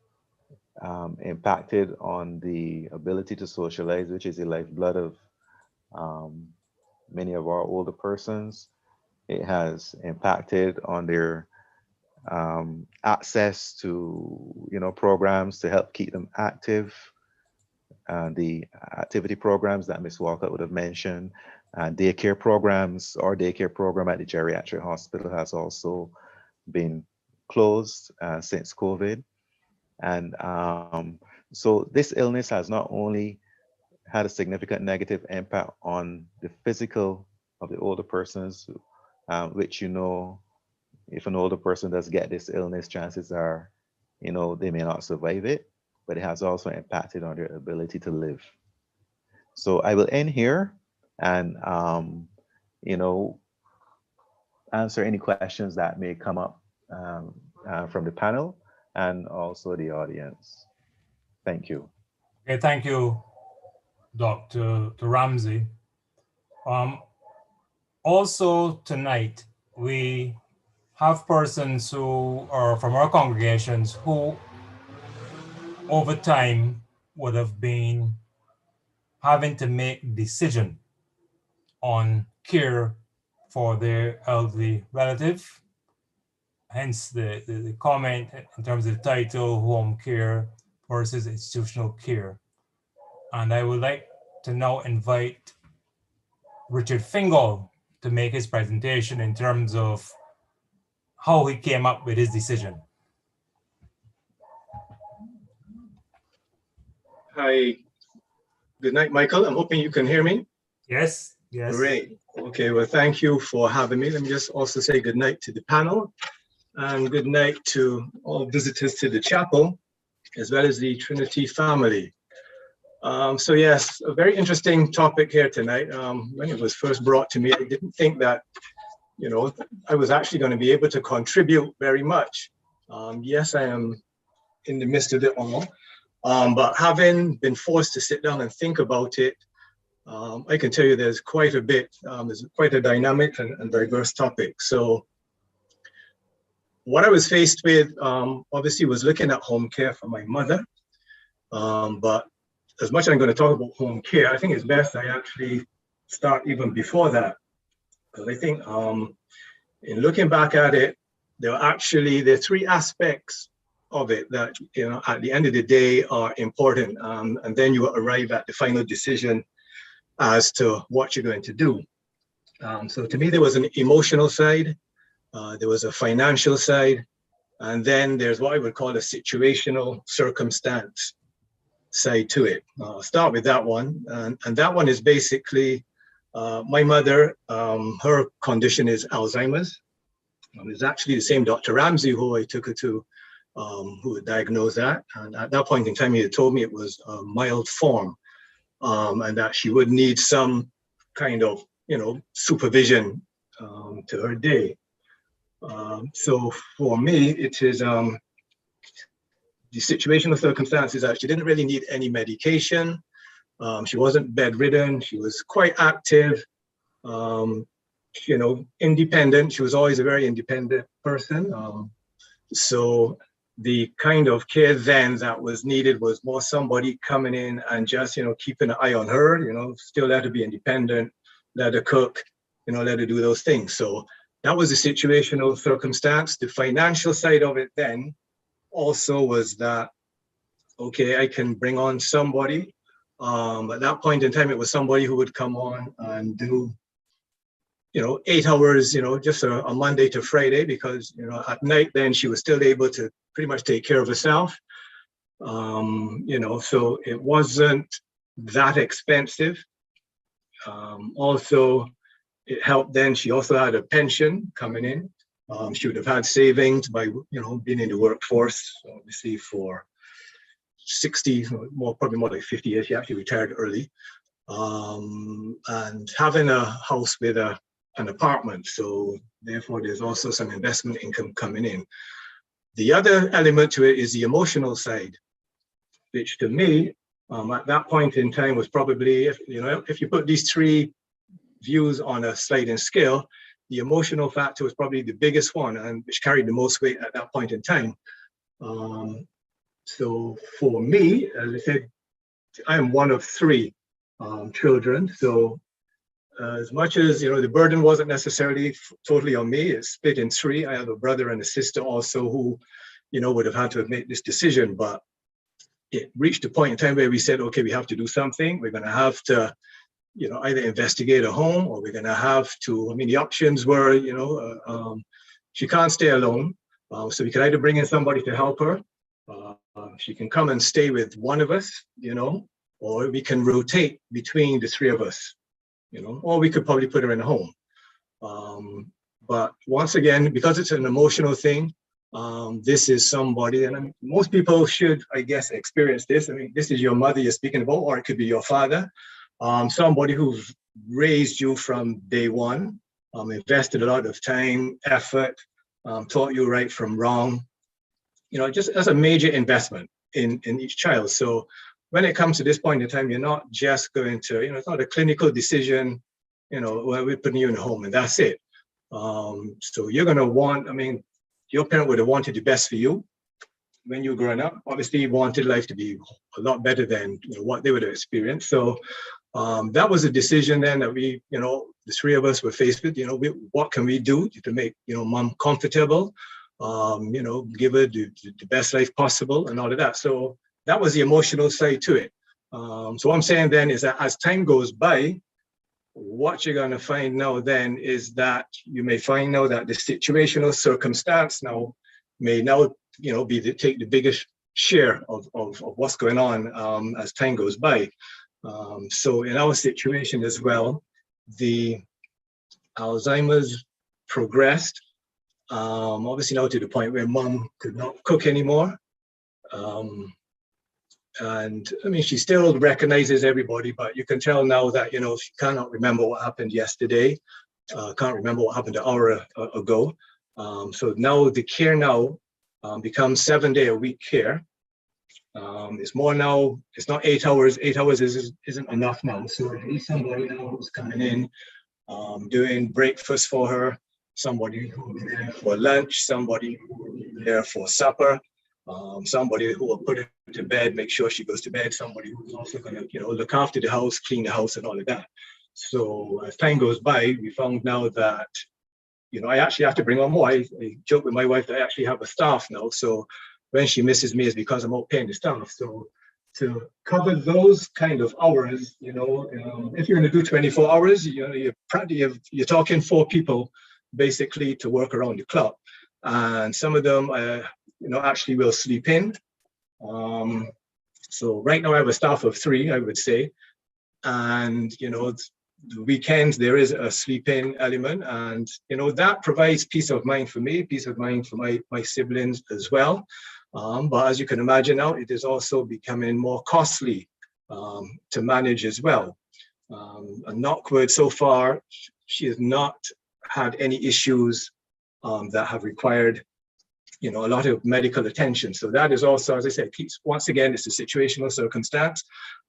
impacted on the ability to socialize, which is the lifeblood of many of our older persons. It has impacted on their access to programs to help keep them active. The activity programs that Ms. Walcott would have mentioned, daycare programs. Our daycare program at the geriatric hospital has also been closed since COVID. And so this illness has not only had a significant negative impact on the physical of the older persons, which, if an older person does get this illness, chances are, they may not survive it, but it has also impacted on their ability to live. So I will end here and, answer any questions that may come up from the panel and also the audience. Thank you. Okay, thank you, Dr. Ramsey. Also tonight, we have persons who are from our congregations who over time would have been having to make decision on care for their elderly relative. Hence the comment in terms of the title, home care versus institutional care. And I would like to now invite Richard Fingal to make his presentation in terms of how he came up with his decision. Hi, good night, Michael. I'm hoping you can hear me. Yes, yes. Great. Okay, well, thank you for having me. Let me just also say good night to the panel and good night to all visitors to the chapel, as well as the Trinity family. So yes, a very interesting topic here tonight. When it was first brought to me, I didn't think that, I was actually going to be able to contribute very much. Yes, I am in the midst of it all, but having been forced to sit down and think about it, I can tell you there's quite a bit, there's quite a dynamic and diverse topic. So what I was faced with, obviously, was looking at home care for my mother. But as much as I'm going to talk about home care, I think it's best I actually start even before that. Because I think in looking back at it, there are three aspects of it that, at the end of the day are important. And then you arrive at the final decision as to what you're going to do. So to me, there was an emotional side, there was a financial side, and then there's what I would call a situational circumstance side to it. I'll start with that one. And that one is basically my mother, her condition is Alzheimer's. It's actually the same Dr. Ramsey who I took her to, who had diagnosed that. And at that point in time, he had told me it was a mild form, and that she would need some kind of, supervision to her day. So for me, it is the situational circumstances that she didn't really need any medication. She wasn't bedridden. She was quite active, independent. She was always a very independent person. So the kind of care then that was needed was more somebody coming in and just, keeping an eye on her, still let her be independent, let her cook, let her do those things. So that was the situational circumstance. The financial side of it then also was that, okay, I can bring on somebody. At that point in time, it was somebody who would come on and do, 8 hours, just a Monday to Friday, because, at night then she was still able to pretty much take care of herself. So it wasn't that expensive. Also, it helped then, she also had a pension coming in. She would have had savings by, being in the workforce, obviously for 60, probably more like 50 years. She actually retired early. And having a house with an apartment. So therefore, there's also some investment income coming in. The other element to it is the emotional side, which to me, at that point in time was probably, if you put these three views on a sliding scale, the emotional factor was probably the biggest one, and which carried the most weight at that point in time. So for me, as I said, I am one of 3 children. So as much as, the burden wasn't necessarily totally on me, it's split in 3. I have a brother and a sister also who, would have had to have made this decision, but it reached a point in time where we said, okay, we have to do something. We're going to have to, either investigate a home, or we're going to have to, the options were, she can't stay alone. So we could either bring in somebody to help her. She can come and stay with one of us, or we can rotate between the 3 of us, or we could probably put her in a home. But once again, because it's an emotional thing, this is somebody, and most people should, I guess, experience this. This is your mother you're speaking about, or it could be your father, somebody who's raised you from day one, invested a lot of time, effort, taught you right from wrong, just as a major investment in each child. So when it comes to this point in time, you're not just going to, it's not a clinical decision, where we're putting you in a home and that's it. So you're going to want, your parent would have wanted the best for you when you were growing up. Obviously, you wanted life to be a lot better than what they would have experienced. So that was a decision then that we, the 3 of us were faced with. What can we do to make mom comfortable? Give her the best life possible and all of that. So that was the emotional side to it. So what I'm saying then is that as time goes by, what you're going to find now then is that you may find now that the situational circumstance now may now, take the biggest share of what's going on as time goes by. So in our situation as well, the Alzheimer's progressed, obviously now to the point where mom could not cook anymore. And I mean, she still recognizes everybody, but you can tell now that, you know, she cannot remember what happened yesterday, can't remember what happened an hour ago. So now the care now becomes 7-day-a-week care. It's more now, it's not 8 hours. 8 hours isn't enough now. So at least somebody now who's coming in, doing breakfast for her, somebody who will be there for lunch, somebody who will be there for supper, somebody who will put her to bed, make sure she goes to bed, somebody who's also going to, you know, look after the house, clean the house and all of that. So as time goes by, we found now that, you know, I actually have to bring on more. I joke with my wife that I actually have a staff now. So when she misses me, it's because I'm out paying the staff. So to cover those kind of hours, you know, if you're going to do 24 hours, you know, you're talking 4 people basically to work around the clock. And some of them, you know, actually will sleep in. So right now I have a staff of 3, I would say. And, you know, the weekends there is a sleep-in element, and you know that provides peace of mind for me, peace of mind for my siblings as well. But as you can imagine now, it is also becoming more costly to manage as well. And knockwood, so far, she has not had any issues that have required, you know, a lot of medical attention. So that is also, as I said, once again, it's a situational circumstance.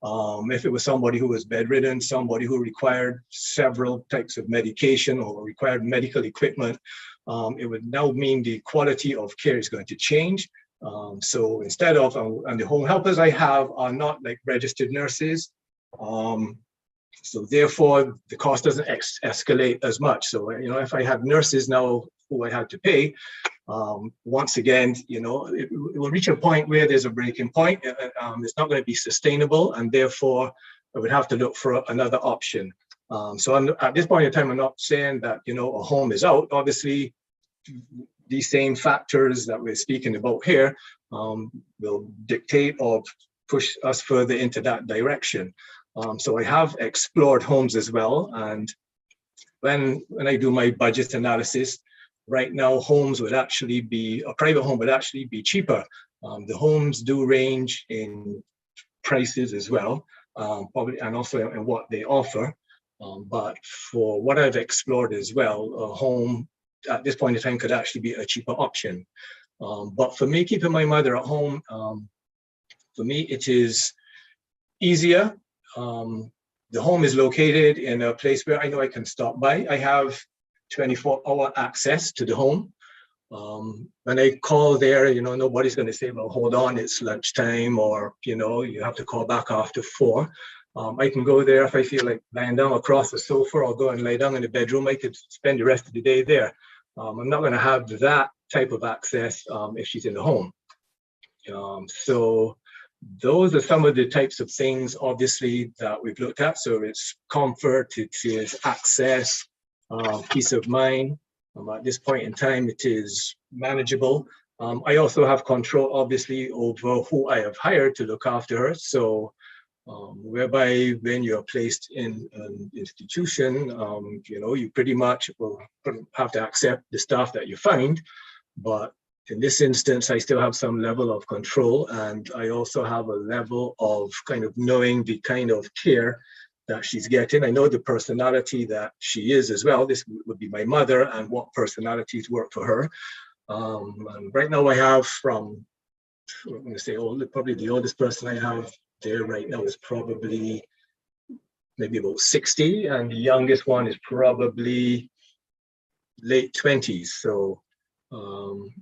If it was somebody who was bedridden, somebody who required several types of medication or required medical equipment, it would now mean the quality of care is going to change. So instead of, and the home helpers I have are not like registered nurses. So therefore, the cost doesn't escalate as much. So, you know, if I had nurses now who I had to pay, once again, you know, it will reach a point where there's a breaking point. It's not going to be sustainable, and therefore I would have to look for another option. So at this point in time, I'm not saying that, you know, a home is out. Obviously, these same factors that we're speaking about here will dictate or push us further into that direction. So I have explored homes as well, and when I do my budget analysis, right now, homes would actually be, a private home would actually be cheaper. The homes do range in prices as well, probably, and also in what they offer. But for what I've explored as well, a home at this point in time could actually be a cheaper option. But for me, keeping my mother at home, for me, it is easier. The home is located in a place where I know I can stop by. I have 24-hour access to the home. When I call there, you know, nobody's going to say, well, hold on, it's lunchtime, or, you know, you have to call back after 4. I can go there if I feel like lying down across the sofa, or go and lie down in the bedroom. I could spend the rest of the day there. I'm not going to have that type of access if she's in the home. So those are some of the types of things, obviously, that we've looked at. So it's comfort, it is access, peace of mind. At this point in time, it is manageable. I also have control, obviously, over who I have hired to look after her. So whereby when you're placed in an institution, you know, you pretty much will have to accept the staff that you find. But in this instance, I still have some level of control, and I also have a level of kind of knowing the kind of care that she's getting. I know the personality that she is as well. This would be my mother, and what personalities work for her. And right now I have from, I'm going to say probably the oldest person I have there right now is probably maybe about 60, and the youngest one is probably late 20s. So,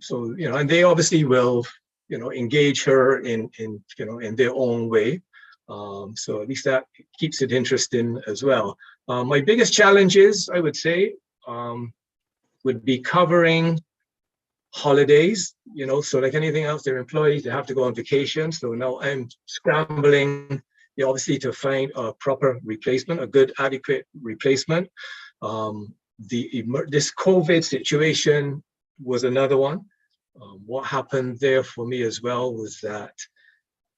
so, you know, and they obviously will, you know, engage her in you know, in their own way. So at least that keeps it interesting as well. My biggest challenges, I would say, would be covering holidays, you know, so like anything else, they're employees, they have to go on vacation. So now I'm scrambling, you know, obviously, to find a proper replacement, a good, adequate replacement. This COVID situation was another one. What happened there for me as well was that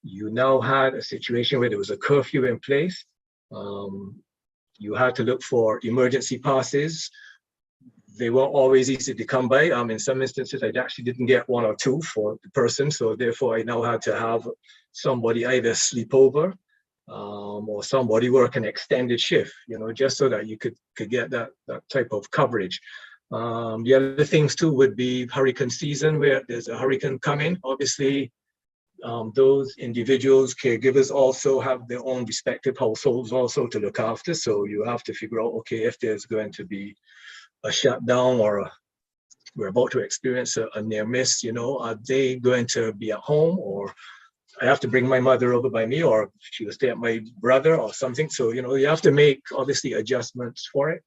you now had a situation where there was a curfew in place. You had to look for emergency passes. they weren't always easy to come by. In some instances, I actually didn't get one or two for the person. So therefore, I now had to have somebody either sleep over or somebody work an extended shift, just so that you could get that type of coverage. The other things too would be hurricane season, where there's a hurricane coming. Obviously, those individuals, caregivers, also have their own respective households also to look after. So you have to figure out, okay, if there's going to be a shutdown or we're about to experience a near miss, are they going to be at home, or I have to bring my mother over by me, or she will stay at my brother or something. So, you have to make obviously adjustments for it.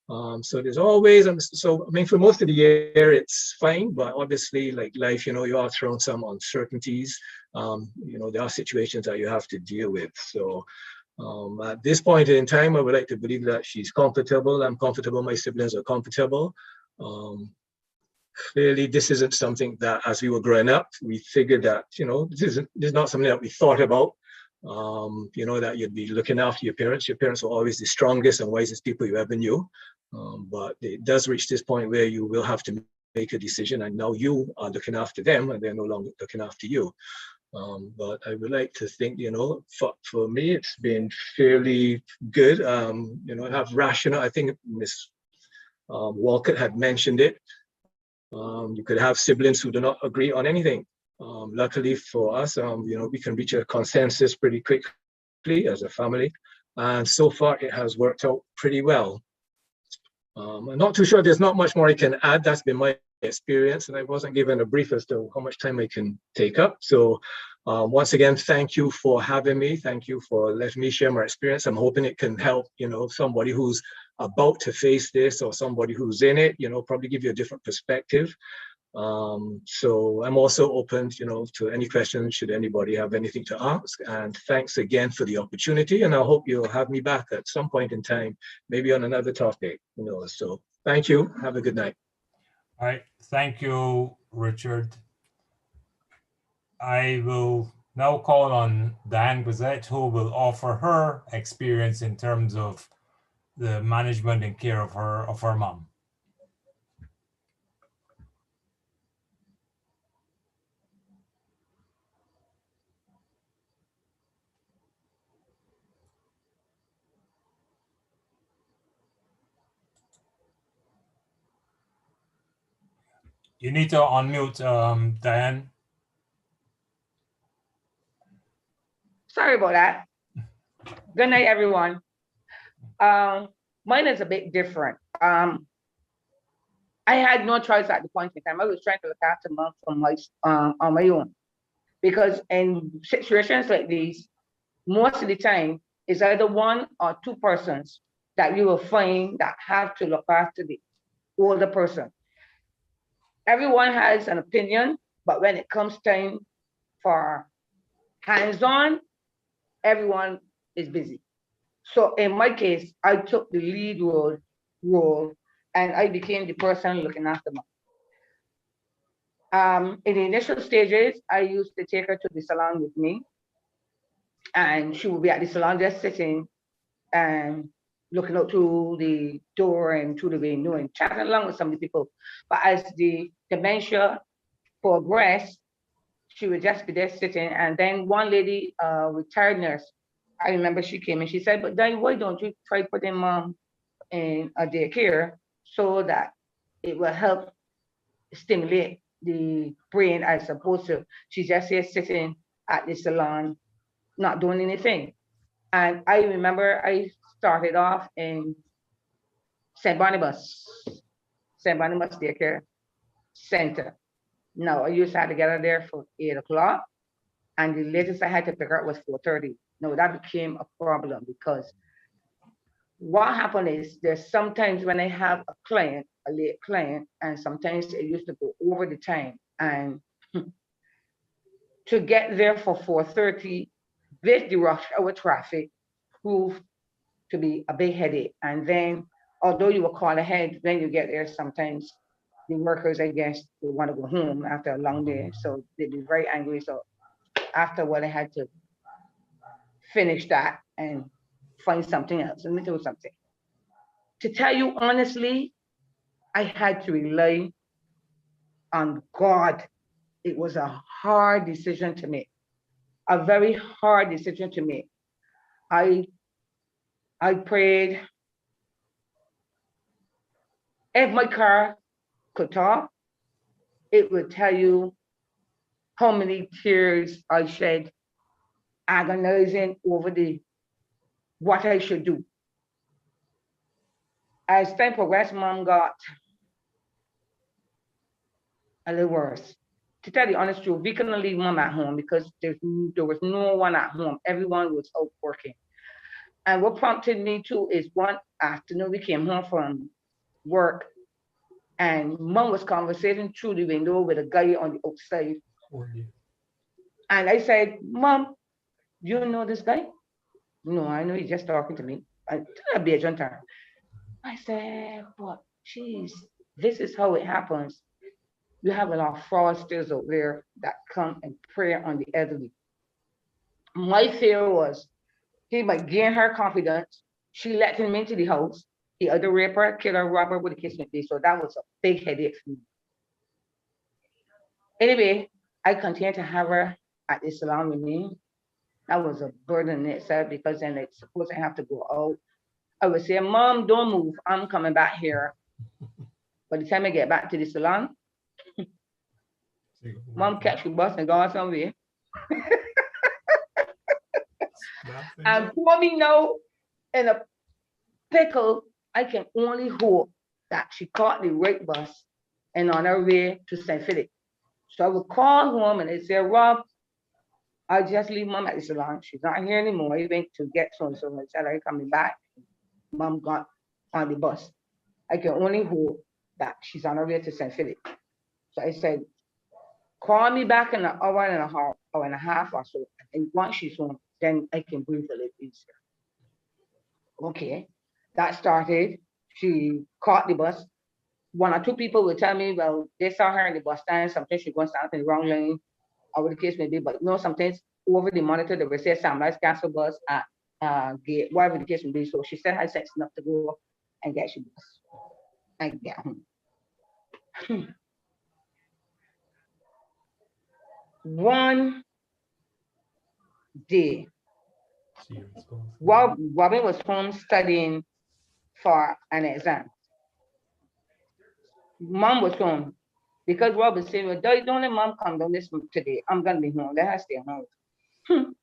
So there's always, for most of the year, it's fine, but obviously like life, you are thrown some uncertainties. There are situations that you have to deal with. So at this point in time, I would like to believe that she's comfortable. I'm comfortable. My siblings are comfortable. Clearly, this isn't something that, as we were growing up, we figured that, this is not something that we thought about. That you'd be looking after your parents. Your parents were always the strongest and wisest people you ever knew. But it does reach this point where you will have to make a decision, and now you are looking after them and they're no longer looking after you. But I would like to think, for me, it's been fairly good. I have rational, I think Ms. Walcott had mentioned it. You could have siblings who do not agree on anything. Luckily for us, we can reach a consensus pretty quickly as a family. And so far it has worked out pretty well. I'm not too sure, there's not much more I can add. That's been my experience, and I wasn't given a brief as to how much time I can take up. So once again, thank you for having me. Thank you for letting me share my experience. I'm hoping it can help, somebody who's about to face this, or somebody who's in it, probably give you a different perspective. So I'm also open, to any questions should anybody have anything to ask. And thanks again for the opportunity. And I hope you'll have me back at some point in time, maybe on another topic. So thank you. Have a good night. All right. Thank you, Richard. I will now call on Diane Gazette, who will offer her experience in terms of the management and care of her mom. You need to unmute, Diane. Sorry about that. Good night, everyone. Mine is a bit different. I had no choice at the point in time. I was trying to look after mom on my own, because in situations like these, most of the time, it's either one or two persons that you will find that have to look after the older person. Everyone has an opinion, but when it comes time for hands-on, everyone is busy. So in my case, I took the lead role and I became the person looking after mom. In the initial stages, I used to take her to the salon with me, and she would be at the salon just sitting and looking out through the door and through the window and chatting along with some of the people. But as the dementia progressed, she would just be there sitting. And then one lady, retired nurse, I remember she came and she said, "But Diane, why don't you try putting mom in a daycare so that it will help stimulate the brain as opposed to she's just here sitting at the salon, not doing anything." And I remember I started off in St. Barnabas Daycare Center. No, I used to have to get her there for 8 o'clock, and the latest I had to pick her up was 4:30. No, that became a problem, because what happened is there's sometimes when I have a late client, and sometimes it used to go over the time, and to get there for 4:30 with the rush hour traffic proved to be a big headache. And then, although you will call ahead, when you get there, sometimes the workers, I guess, they want to go home after a long day, so they'd be very angry. So afterward, I had to finish that and find something else. Let me do something. To tell you honestly, I had to rely on God. It was a hard decision to make, a very hard decision to make. I prayed. If my car could talk, it would tell you how many tears I shed, agonizing over what I should do. As time progressed, Mom got a little worse. To tell the honest truth, we couldn't leave Mom at home because there was no one at home. Everyone was out working. And what prompted me to is one afternoon we came home from work and Mom was conversating through the window with a guy on the outside. And I said, Mom, you know this guy? No, I know he's just talking to me. I'll be a gentleman. I said, but geez, this is how it happens. You have a lot of fraudsters out there that come and prey on the elderly. My fear was he might gain her confidence. She let him into the house. He either rape her, kill her, rob her, with the case may be. So that was a big headache for me. Anyway, I continued to have her at the salon with me. That was a burden in itself because then it's supposed I have to go out. I would say, Mom, don't move. I'm coming back here. By the time I get back to the salon, Mom catch the bus and go somewhere. And pour me now in a pickle. I can only hope that she caught the right bus and on her way to St. Philip. So I would call home and they say, Rob, I just leave Mom at the salon. She's not here anymore. I went to get so-and-so and said, I'm coming back. Mom got on the bus. I can only hope that she's on her way to St. Philip. So I said, call me back in an hour and a half or so. And once she's home, then I can breathe a little easier. Okay, that started. She caught the bus. One or two people would tell me, well, they saw her in the bus stand. Sometimes she goes down in the wrong lane, or whatever the case may be. But no, sometimes over the monitor, they would say Sunrise Castle bus at gate, whatever the case may be. So she said her sense enough to go and get she bus and get home. One day, while Robin was home studying for an exam, Mom was home because Rob was saying, well, don't let Mom come down this today. I'm gonna be home. Let her stay home.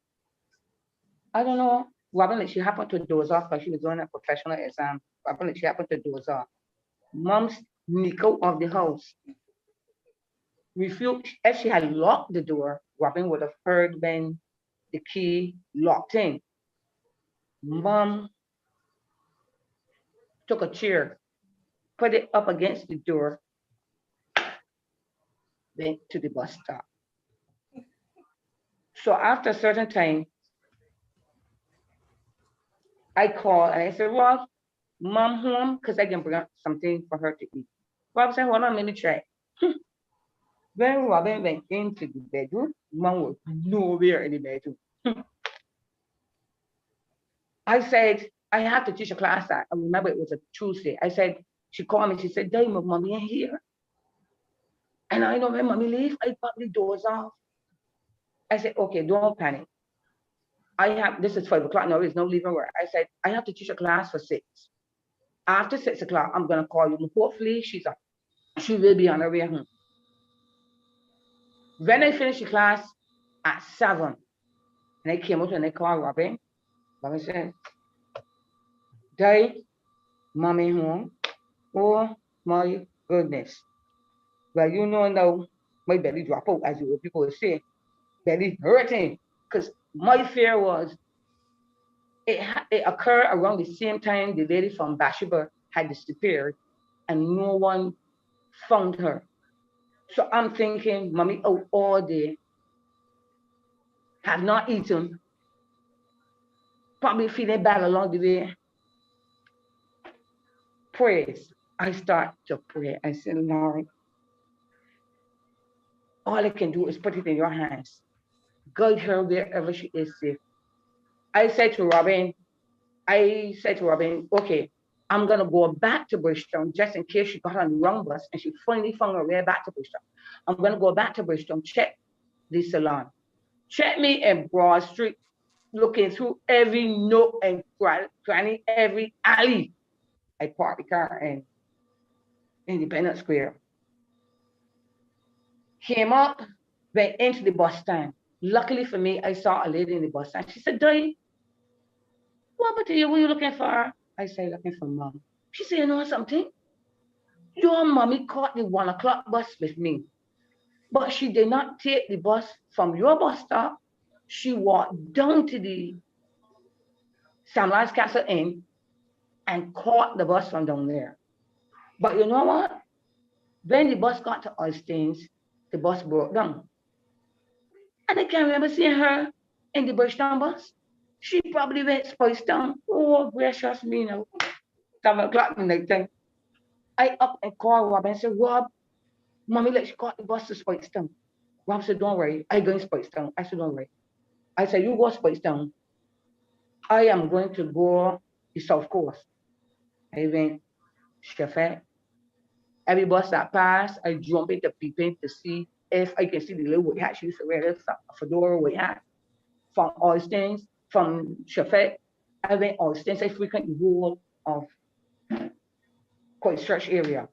I don't know. Robin, she happened to doze off because she was doing a professional exam. Robin, she happened to doze off. Mom sneaked out of the house. Refused. If she had locked the door, Robin would have heard when the key locked in. Mom took a chair, put it up against the door, went to the bus stop. So after a certain time, I called and I said, Rob, Mom home, because I can bring up something for her to eat. Rob said, hold on, let me try. When Robin went into the bedroom, Mom was nowhere in the bedroom. I said, I have to teach a class that I remember it was a Tuesday. I said, she called me, she said, Dave, Mommy ain't here. And I know when Mommy leave, I put the doors off. I said, okay, don't panic. This is 5 o'clock, no, there's no leaving work. I said, I have to teach a class for 6. After 6 o'clock, I'm gonna call you. Hopefully she will be on her way home. When I finished the class at 7, and I came out and I called Robin, Robin said, Dave, Mommy home. Oh my goodness. Well, you know now, my belly drop out, as people would say, belly hurting. Because my fear was, it occurred around the same time the lady from Bathsheba had disappeared and no one found her. So I'm thinking, Mommy out all day, have not eaten, probably feeling bad along the way. Praise. I start to pray. I said, Lord, all I can do is put it in your hands. Guide her wherever she is safe. I said to Robin, okay, I'm gonna go back to Bridgetown just in case she got on the wrong bus and she finally found her way back to Bridgetown. I'm gonna go back to Bridgetown, check the salon. Check me in Broad Street, looking through every nook and cranny, every alley. I parked the car in Independence Square. Came up, went into the bus stand. Luckily for me, I saw a lady in the bus stand. She said, "Dai, what happened to you? What are you looking for?" I said, "Looking for mom." She said, "You know something? Your mommy caught the 1 o'clock bus with me, but she did not take the bus from your bus stop. She walked down to the Sam Lawrence Castle Inn and caught the bus from down there. But you know what? When the bus got to Oilstains, the bus broke down. And I can't remember seeing her in the Bridgetown bus. She probably went Spice Town. Oh, gracious me now. 7 o'clock in the night time. I up and called Rob and said, "Rob, mommy, let's caught the bus to Spice Town." Rob said, "Don't worry, I go in Spice Town." I said, "Don't worry." I said, "You go Spice Town. I am going to go the South Coast." I went Chauffeur. Every bus that passed, I jump into peeping to see if I can see the little white hat she used to wear, a fedora white hat. From Oilstains, from Chauffeur, I went Oilstains. I frequent the whole of Christchurch area.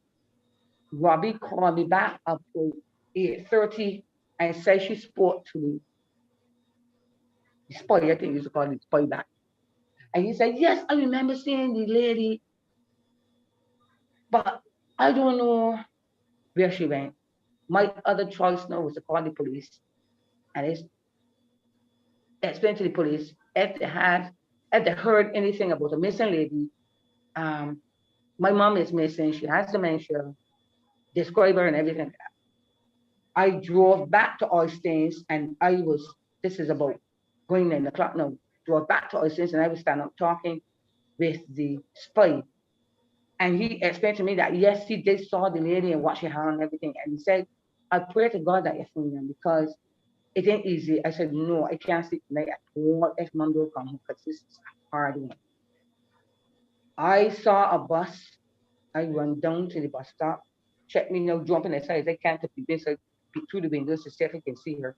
Robbie called me back up to 8:30 and said she spoke to the spy, I think you used to call it spy back. And he said, "Yes, I remember seeing the lady, but I don't know where she went." My other choice now was to call the police and explain to the police if they heard anything about a missing lady. My mom is missing, she has dementia, describe her and everything. I drove back to Oilstains and this is about going 9 o'clock now, drove back to Oilstains and I was standing up talking with the spy. And he explained to me that, yes, he did saw the lady and what she had and everything. And he said, "I pray to God that you're feeling because it ain't easy." I said, "No, I can't sleep tonight at all if mom don't come home because this is a hard one." I saw a bus. I run down to the bus stop, check me now, jumping aside. I can't peep through the windows to see if I can see her.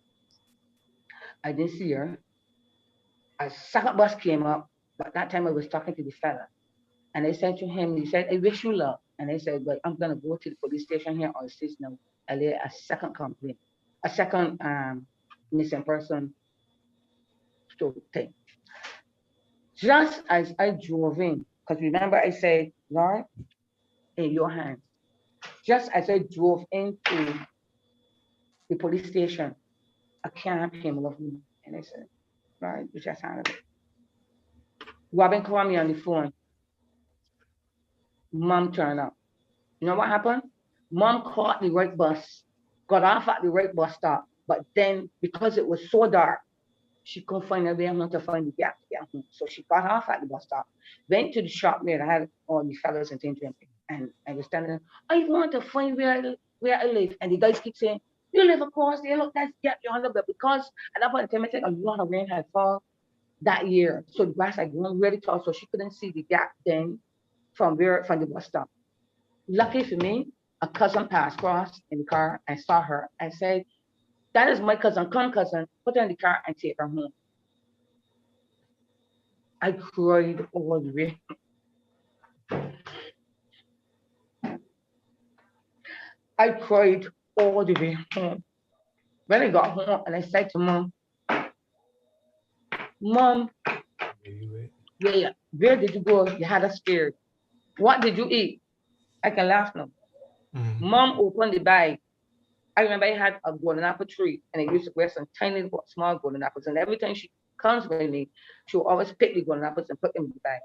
I didn't see her. A second bus came up, but that time I was talking to the fella. And I said to him, he said, "I wish you luck." And I said, "Well, I'm going to go to the police station here on station now. I lay a second complaint, a second missing person thing." Just as I drove in, because remember I said, "Lord, in your hands." Just as I drove into the police station, a cab came over me. And I said, "Lord, you just handled it." Robin called me on the phone. Mom turned up. You know what happened? Mom caught the right bus, got off at the right bus stop, but then because it was so dark, she couldn't find a way not to find the gap to get home. So she got off at the bus stop, went to the shop where I had all the fellas and things drinking. And I was standing there, "I want to find where I live." And the guys keep saying, "You live across there, look, that's gap you're under." But because at that point in time, I think a lot of rain had fallen that year. So the grass had grown really tall, so she couldn't see the gap then from the bus stop. Lucky for me, a cousin passed across in the car and saw her and said, "That is my cousin. Come, cousin, put her in the car and take her home." I cried all the way. I cried all the way home. When I got home and I said to Mom, "Mom, where did you go? You had us scared. What did you eat?" I can laugh now. Mom opened the bag. I remember I had a golden apple tree and I used to wear some tiny small golden apples. And every time she comes with me, she will always pick the golden apples and put them in the bag.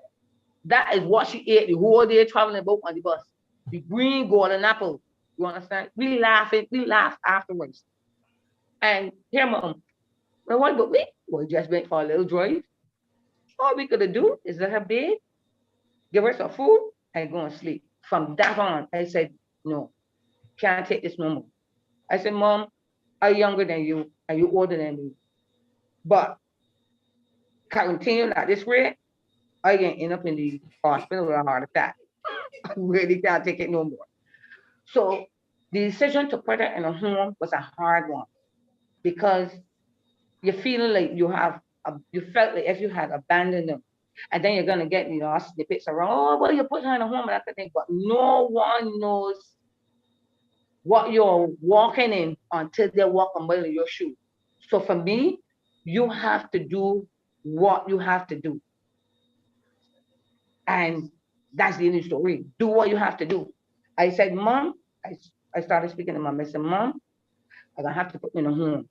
That is what she ate the whole day traveling about on the bus. The green golden apple. You understand? We laugh afterwards. And here, Mom, well, what about me? We just went for a little drive. All we could do is let her bed, give her some food, and go and sleep. From that on, I said, "No, can't take this no more." I said, "Mom, I'm younger than you and you're older than me. But continuing at this rate, I can end up in the hospital with a heart attack." I really can't take it no more. So the decision to put her in a home was a hard one because you're feeling like you felt like if you had abandoned them. And then you're gonna get, snippets around, oh, well, you put her in a home and that kind of thing, but no one knows what you're walking in until they walk a mile in your shoe. So for me, you have to do what you have to do. And that's the end of the story. Do what you have to do. I said, Mom, I started speaking to Mom. I said, Mom, I'm gonna have to put you in a home.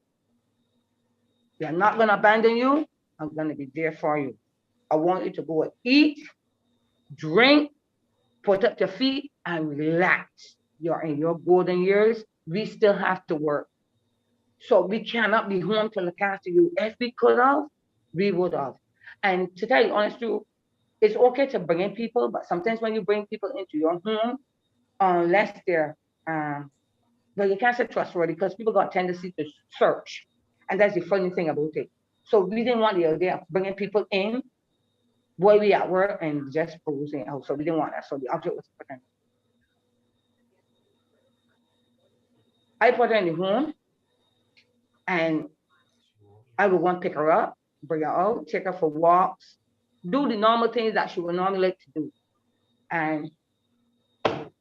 They're not gonna abandon you. I'm gonna be there for you. I want you to go and eat, drink, put up your feet, and relax. You're in your golden years. We still have to work. So we cannot be home to look after you. If we could have, we would have. And to tell you honestly, it's okay to bring in people, but sometimes when you bring people into your home, unless they're, well, you can't say trustworthy because people got a tendency to search. And that's the funny thing about it. So we didn't want the idea of bringing people in while we at work and just posing out. So we didn't want that. So the object was put in. I put her in the home and I would want to pick her up, bring her out, take her for walks, do the normal things that she would normally like to do. And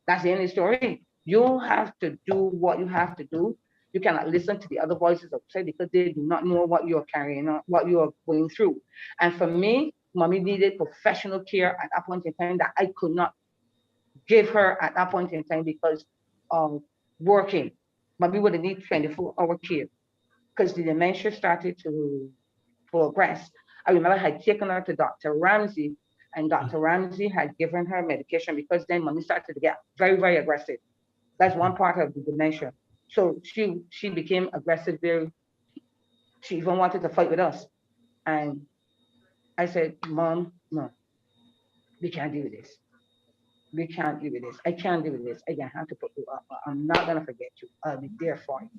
that's the end of the story. You have to do what you have to do. You cannot listen to the other voices outside because they do not know what you're carrying on, what you are going through. And for me, Mommy needed professional care at that point in time that I could not give her at that point in time because of working. Mommy would need 24-hour care because the dementia started to progress. I remember I had taken her to Dr. Ramsey, and Dr. Ramsey had given her medication because then Mommy started to get very, very aggressive. That's one part of the dementia. So she became aggressive. She even wanted to fight with us. And I said, Mom, no, we can't do this. We can't do this. I can't do this. I have to put you up. I'm not gonna forget you. I'll be there for you.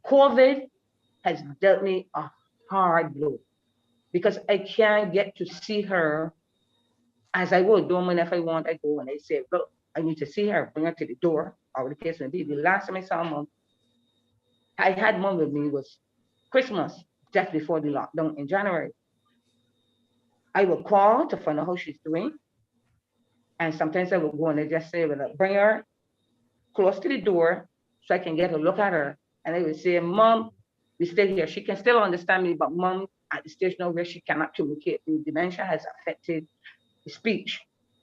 COVID has dealt me a hard blow because I can't get to see her as I would. Don't if I want, I go and I say, look, I need to see her, bring her to the door, or the case may be. The last time I saw Mom, I had Mom with me was Christmas, just before the lockdown in January. I would call to find out how she's doing. And sometimes I would go and I just say, well, bring her close to the door so I can get a look at her. And I would say, Mom, we stay here. She can still understand me, but Mom, at the stage now where she cannot communicate, the dementia has affected the speech.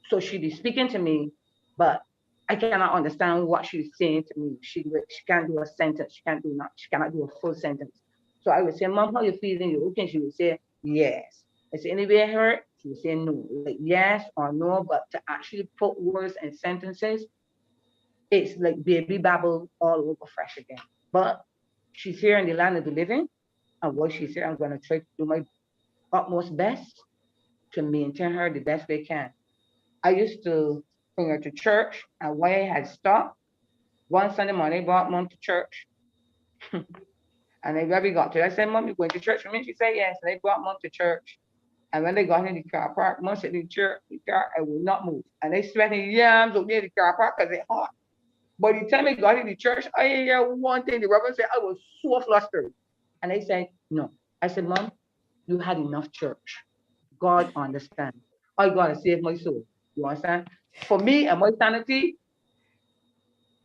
So she'd be speaking to me, but I cannot understand what she's saying to me. She can't do a sentence. She cannot do a full sentence. So I would say, Mom, how you feeling? You okay? She would say, yes. I say, anywhere hurt? She would say no, like yes or no, but to actually put words and sentences, it's like baby babble all over fresh again. But she's here in the land of the living, and while she's here, I'm gonna try to do my utmost best to maintain her the best way I can. I used to bring her to church, and why I had stopped, one Sunday morning, I brought Mom to church. And I really got to, I said, Mom, you going to church with me? She said, yes, and I brought Mom to church. And when they got in the car park, Mom said, in church, the car, I will not move. And they sweating yams up near the car park because it's hot. By the time I got in the church, I hear one thing, the reverend said, I was so flustered. And they said, no. I said, Mom, you had enough church. God understands. I gotta save my soul. You understand? For me and my sanity,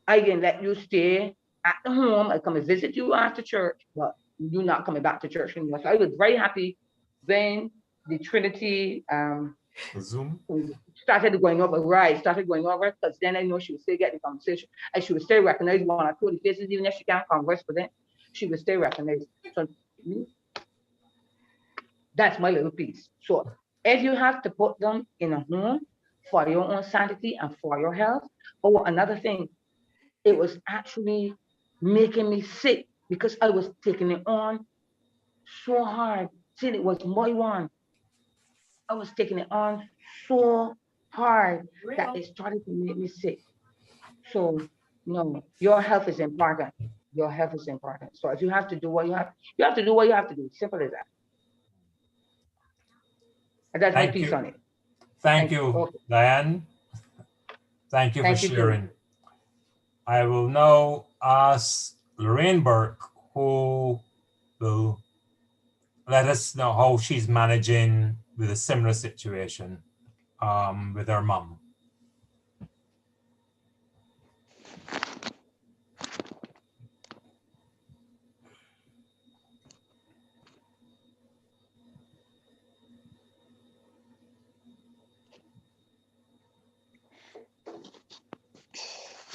I can let you stay at the home. I come and visit you after church, but you're not coming back to church anymore. So I was very happy when the Trinity Zoom started going over, because then I know she would still get the conversation and she would still recognize one or two of the faces, even if she can't converse with them, she would still recognize. So that's my little piece. So if you have to put them in a home for your own sanity and for your health, or another thing, it was actually making me sick because I was taking it on so hard. See, it was my one. I was taking it on so hard that it started to make me sick. So no, your health is important. Your health is important. So if you have to do what you have to do what you have to do. Simple as that. And that's my piece on it. Thank you, Okay. Diane. Thank you for Thank you, Jim. sharing. I will now ask Lorraine Burke, who will let us know how she's managing with a similar situation with her mom.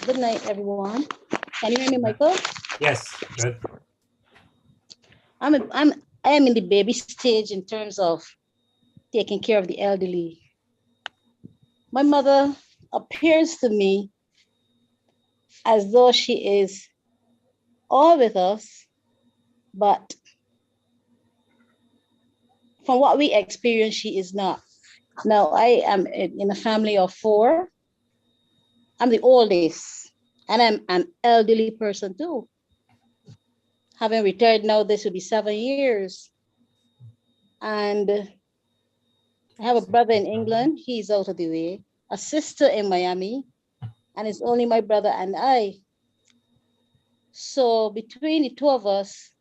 Good night, everyone. Can you hear me, Michael? Yes, good. I am in the baby stage in terms of taking care of the elderly. My mother appears to me as though she is all with us, but from what we experience, she is not. Now, I am in a family of 4. I'm the oldest, and I'm an elderly person too. Having retired now, this will be 7 years. And I have a brother in England, he's out of the way, a sister in Miami, and it's only my brother and I. So between the 2 of us,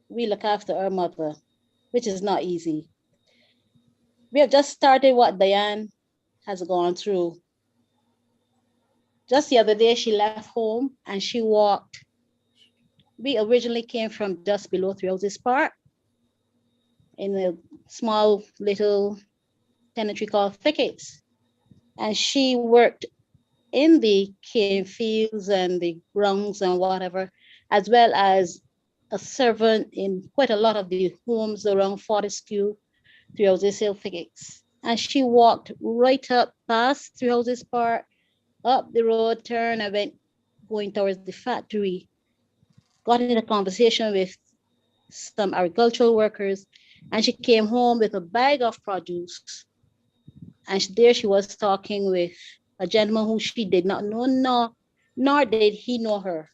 we look after our mother, which is not easy. We have just started what Diane has gone through. Just the other day, she left home and she walked. We originally came from just below Three Houses Park in a small little tenantry called Thickets. And she worked in the cane fields and the grounds and whatever, as well as a servant in quite a lot of the homes around Fortescue, Three Houses Hill Thickets. And she walked right up past Three Houses Park, up the road, turned and went going towards the factory. Got in a conversation with some agricultural workers, and she came home with a bag of produce. And there she was talking with a gentleman who she did not know, nor did he know her.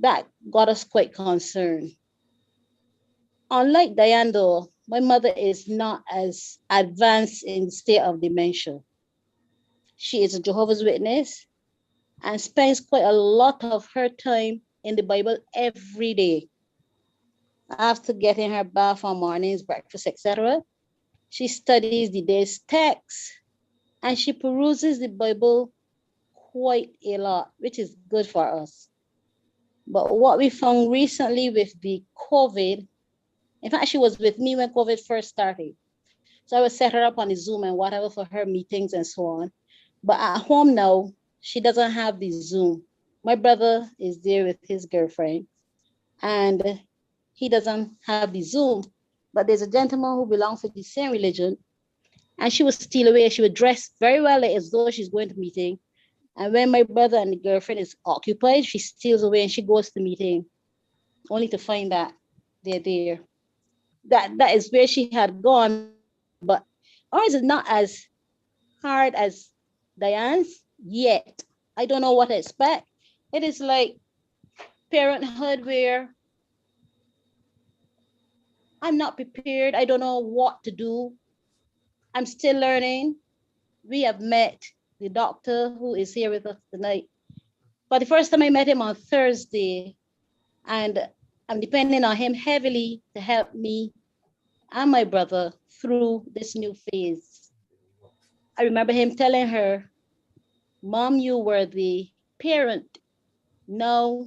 That got us quite concerned. Unlike Diane, though, my mother is not as advanced in the state of dementia. She is a Jehovah's Witness and spends quite a lot of her time in the Bible every day. After getting her bath on mornings, breakfast, etc., she studies the day's text and she peruses the Bible quite a lot, which is good for us. But what we found recently with the COVID, in fact, she was with me when COVID first started. So I would set her up on the Zoom and whatever for her meetings and so on. But at home now, she doesn't have the Zoom. My brother is there with his girlfriend and he doesn't have the Zoom. But there's a gentleman who belongs to the same religion and she would steal away. She would dress very well as though she's going to meeting. And when my brother and the girlfriend is occupied, she steals away and she goes to the meeting only to find that they're there. That is where she had gone, but ours is not as hard as Diane's yet. I don't know what to expect. It is like parenthood where I'm not prepared. I don't know what to do. I'm still learning. We have met the doctor who is here with us tonight. But the first time I met him on Thursday, and I'm depending on him heavily to help me and my brother through this new phase. I remember him telling her, Mom, you were the parent. Now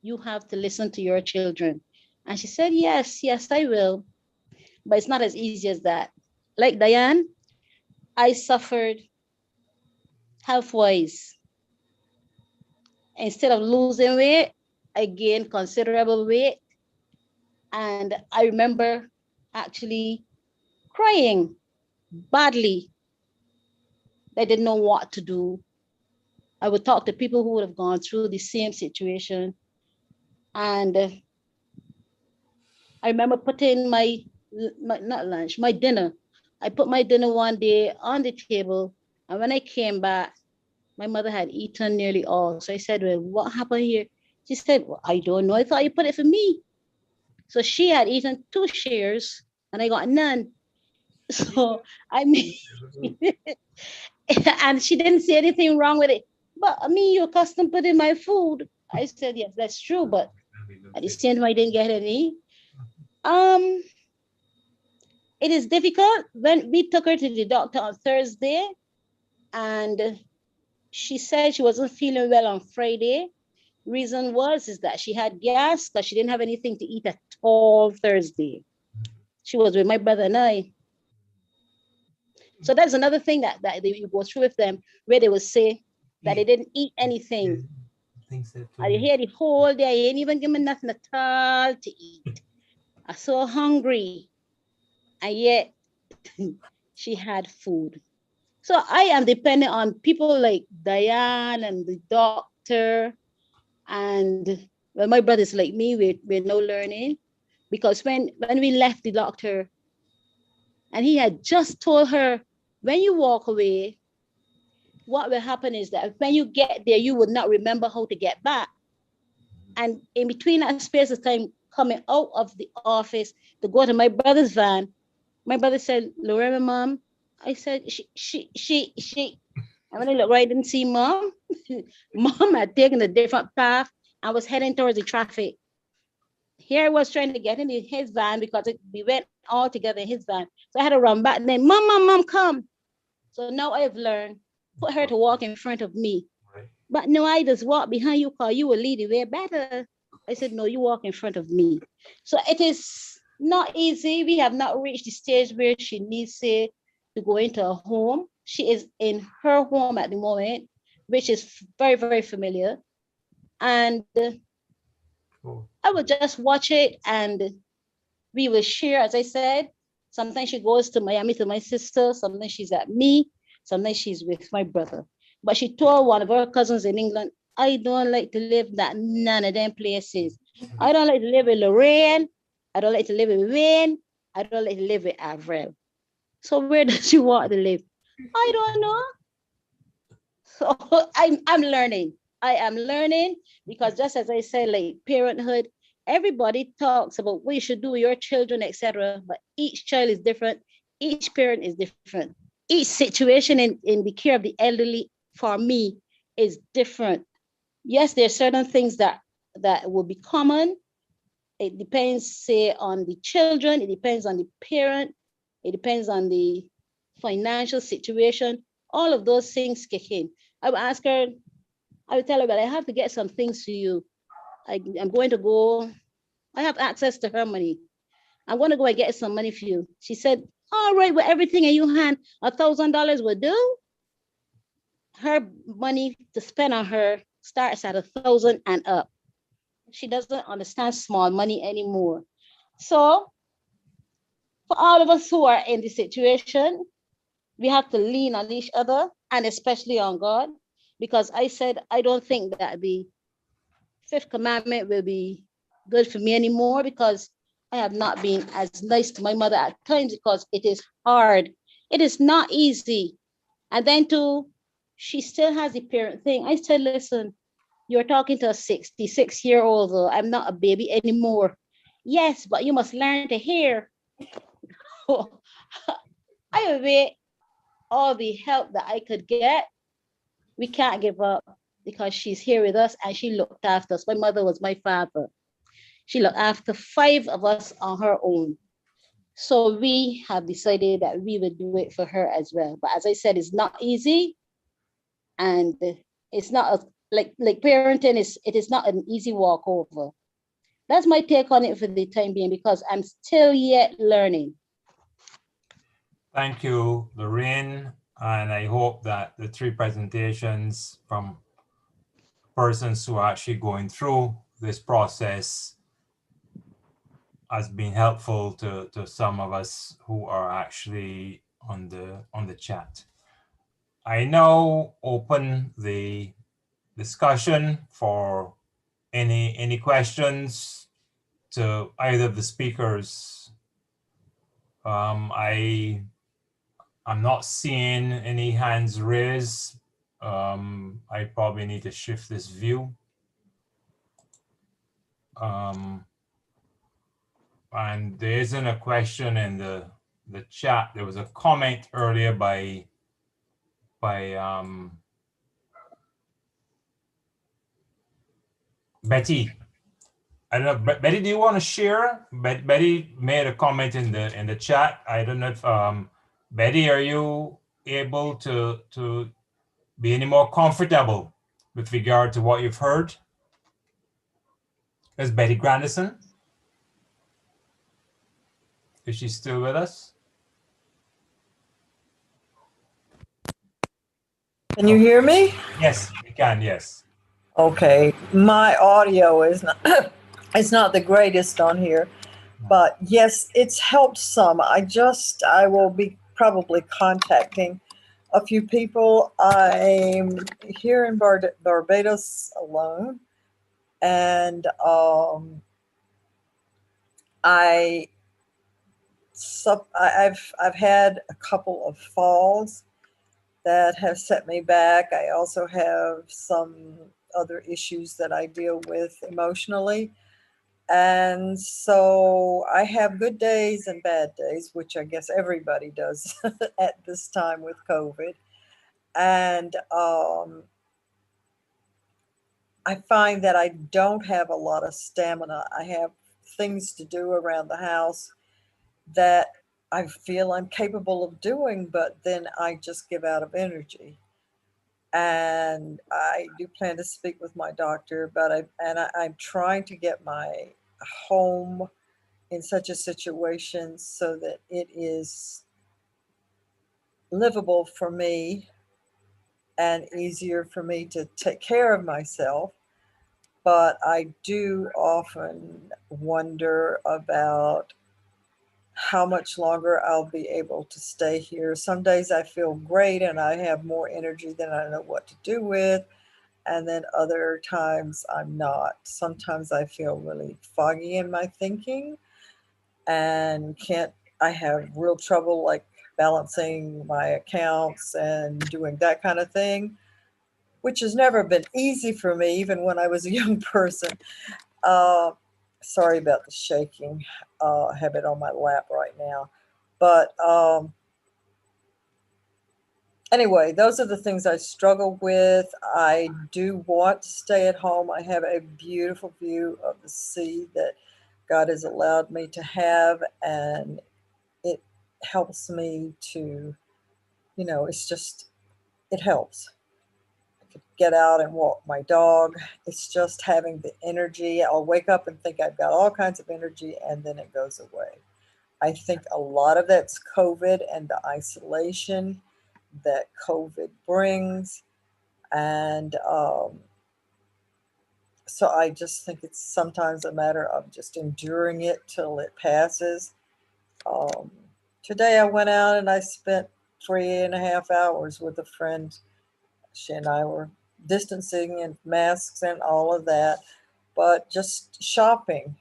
you have to listen to your children. And she said, yes, I will. But it's not as easy as that. Like Diane, I suffered health-wise. Instead of losing weight, I gained considerable weight. And I remember actually crying badly. I didn't know what to do. I would talk to people who would have gone through the same situation. And I remember putting my dinner. I put my dinner one day on the table. And when I came back, my mother had eaten nearly all. So I said, well, what happened here? She said, well, I don't know. I thought you put it for me. So she had eaten 2 shares and I got none. So I mean, And she didn't see anything wrong with it. But I mean, you're accustomed to putting my food. I said, yes, that's true. But at the same time, I didn't get any. It is difficult. When we took her to the doctor on Thursday, and she said she wasn't feeling well on Friday. Reason is that she had gas because she didn't have anything to eat at all Thursday. She was with my brother and I. So that's another thing that you go through with them, where they will say that they didn't eat anything. I hear the whole day, I ain't even give me nothing at all to eat. I'm so hungry. And yet she had food. So I am dependent on people like Diane and the doctor. And well, my brother's like me, we're no learning. Because when we left the doctor, and he had just told her, when you walk away, what will happen is that when you get there, you would not remember how to get back. And in between that space of time, coming out of the office to go to my brother's van, my brother said, Lorena, Mom. I said, she. And when I looked right, I didn't see Mom. Mom had taken a different path and was heading towards the traffic. Here I was trying to get into his van because we went all together in his van. So I had to run back and then, Mom, come. So now I've learned, put her to walk in front of me. Right. But no, I just walk behind you because you will lead the way better. I said, no, you walk in front of me. So it is not easy. We have not reached the stage where she needs to go into a home. She is in her home at the moment, which is very, very familiar. And I will just watch it and we will share, as I said. Sometimes she goes to Miami to my sister. Sometimes she's at me. Sometimes she's with my brother. But she told one of her cousins in England, I don't like to live that none of them places. I don't like to live in Lorraine. I don't like to live in Wayne. I don't like to live in Avril. So where does she want to live? I don't know. So I'm learning. I am learning because just as I said, like parenthood, everybody talks about what you should do with your children, etc. But each child is different. Each parent is different. Each situation in the care of the elderly, for me, is different. Yes, there are certain things that will be common. It depends, say, on the children. It depends on the parent. It depends on the financial situation. All of those things kick in. I would ask her, I would tell her, but I have to get some things to you. I'm going to go. I have access to her money. I'm going to go and get some money for you. She said, all right, with everything in your hand, $1,000 will do. Her money to spend on her starts at 1,000 and up. She doesn't understand small money anymore. So for all of us who are in this situation, we have to lean on each other and especially on God, because I said, I don't think that the 5th commandment will be good for me anymore because I have not been as nice to my mother at times because it is hard. It is not easy. And then too, she still has the parent thing. I said, listen, you're talking to a 66-year-old. I'm not a baby anymore. Yes, but you must learn to hear. I await all the help that I could get. We can't give up because she's here with us and she looked after us. My mother was my father. She looked after 5 of us on her own. So we have decided that we would do it for her as well. But as I said, it's not easy. And it's not like parenting it is not an easy walkover. That's my take on it for the time being because I'm still yet learning. Thank you, Lorraine. And I hope that the 3 presentations from persons who are actually going through this process has been helpful to some of us who are actually on the chat. I now open the discussion for any questions to either of the speakers. I'm not seeing any hands raised. I probably need to shift this view. And there isn't a question in the chat. There was a comment earlier by Betty. I don't know, Betty, do you want to share? Betty made a comment in the chat. I don't know if Betty, are you able to be any more comfortable with regard to what you've heard? Is Betty Grandison? Is she still with us? Can you hear me? Yes, we can, yes. Okay, my audio is not it's not the greatest on here, but yes, it's helped some. I will be probably contacting a few people. I'm here in Barbados alone, and I've had a couple of falls that have set me back. I also have some other issues that I deal with emotionally. And so I have good days and bad days, which I guess everybody does at this time with COVID. And I find that I don't have a lot of stamina. I have things to do around the house that I feel I'm capable of doing, but then I just give out of energy. And I do plan to speak with my doctor, but I'm trying to get my home in such a situation so that it is livable for me and easier for me to take care of myself. But I do often wonder about how much longer I'll be able to stay here. Some days I feel great and I have more energy than I know what to do with. And then other times I'm not. Sometimes I feel really foggy in my thinking and I have real trouble like balancing my accounts and doing that kind of thing, which has never been easy for me, even when I was a young person. Sorry about the shaking. I have it on my lap right now. But anyway, those are the things I struggle with. I do want to stay at home. I have a beautiful view of the sea that God has allowed me to have, and it helps me to, it helps. I could get out and walk my dog. It's just having the energy. I'll wake up and think I've got all kinds of energy, and then it goes away. I think a lot of that's COVID and the isolation that COVID brings. And so I just think it's sometimes a matter of just enduring it till it passes. Today I went out and I spent 3.5 hours with a friend. She and I were distancing and masks and all of that, but just shopping.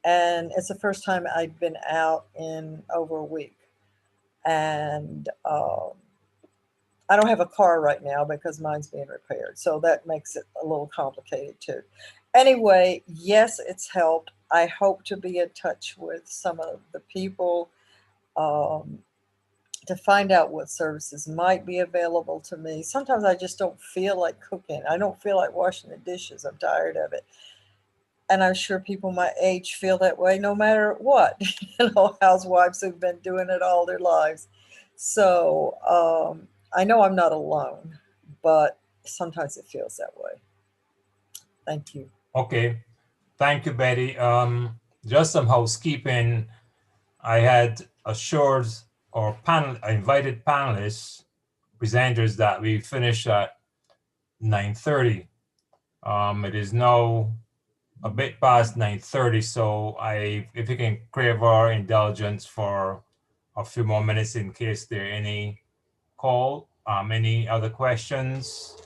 And it's the first time I'd been out in over a week. And I don't have a car right now because mine's being repaired. So that makes it a little complicated too. Anyway, yes, it's helped. I hope to be in touch with some of the people to find out what services might be available to me. Sometimes I just don't feel like cooking. I don't feel like washing the dishes. I'm tired of it. And I'm sure people my age feel that way no matter what, housewives who've been doing it all their lives. So I know I'm not alone, but sometimes it feels that way. Thank you. Okay. Thank you, Betty. Just some housekeeping. I had assured our invited panelists, presenters, that we finish at 9:30. It is now a bit past 9:30, so if you can crave our indulgence for a few more minutes in case there are any any other questions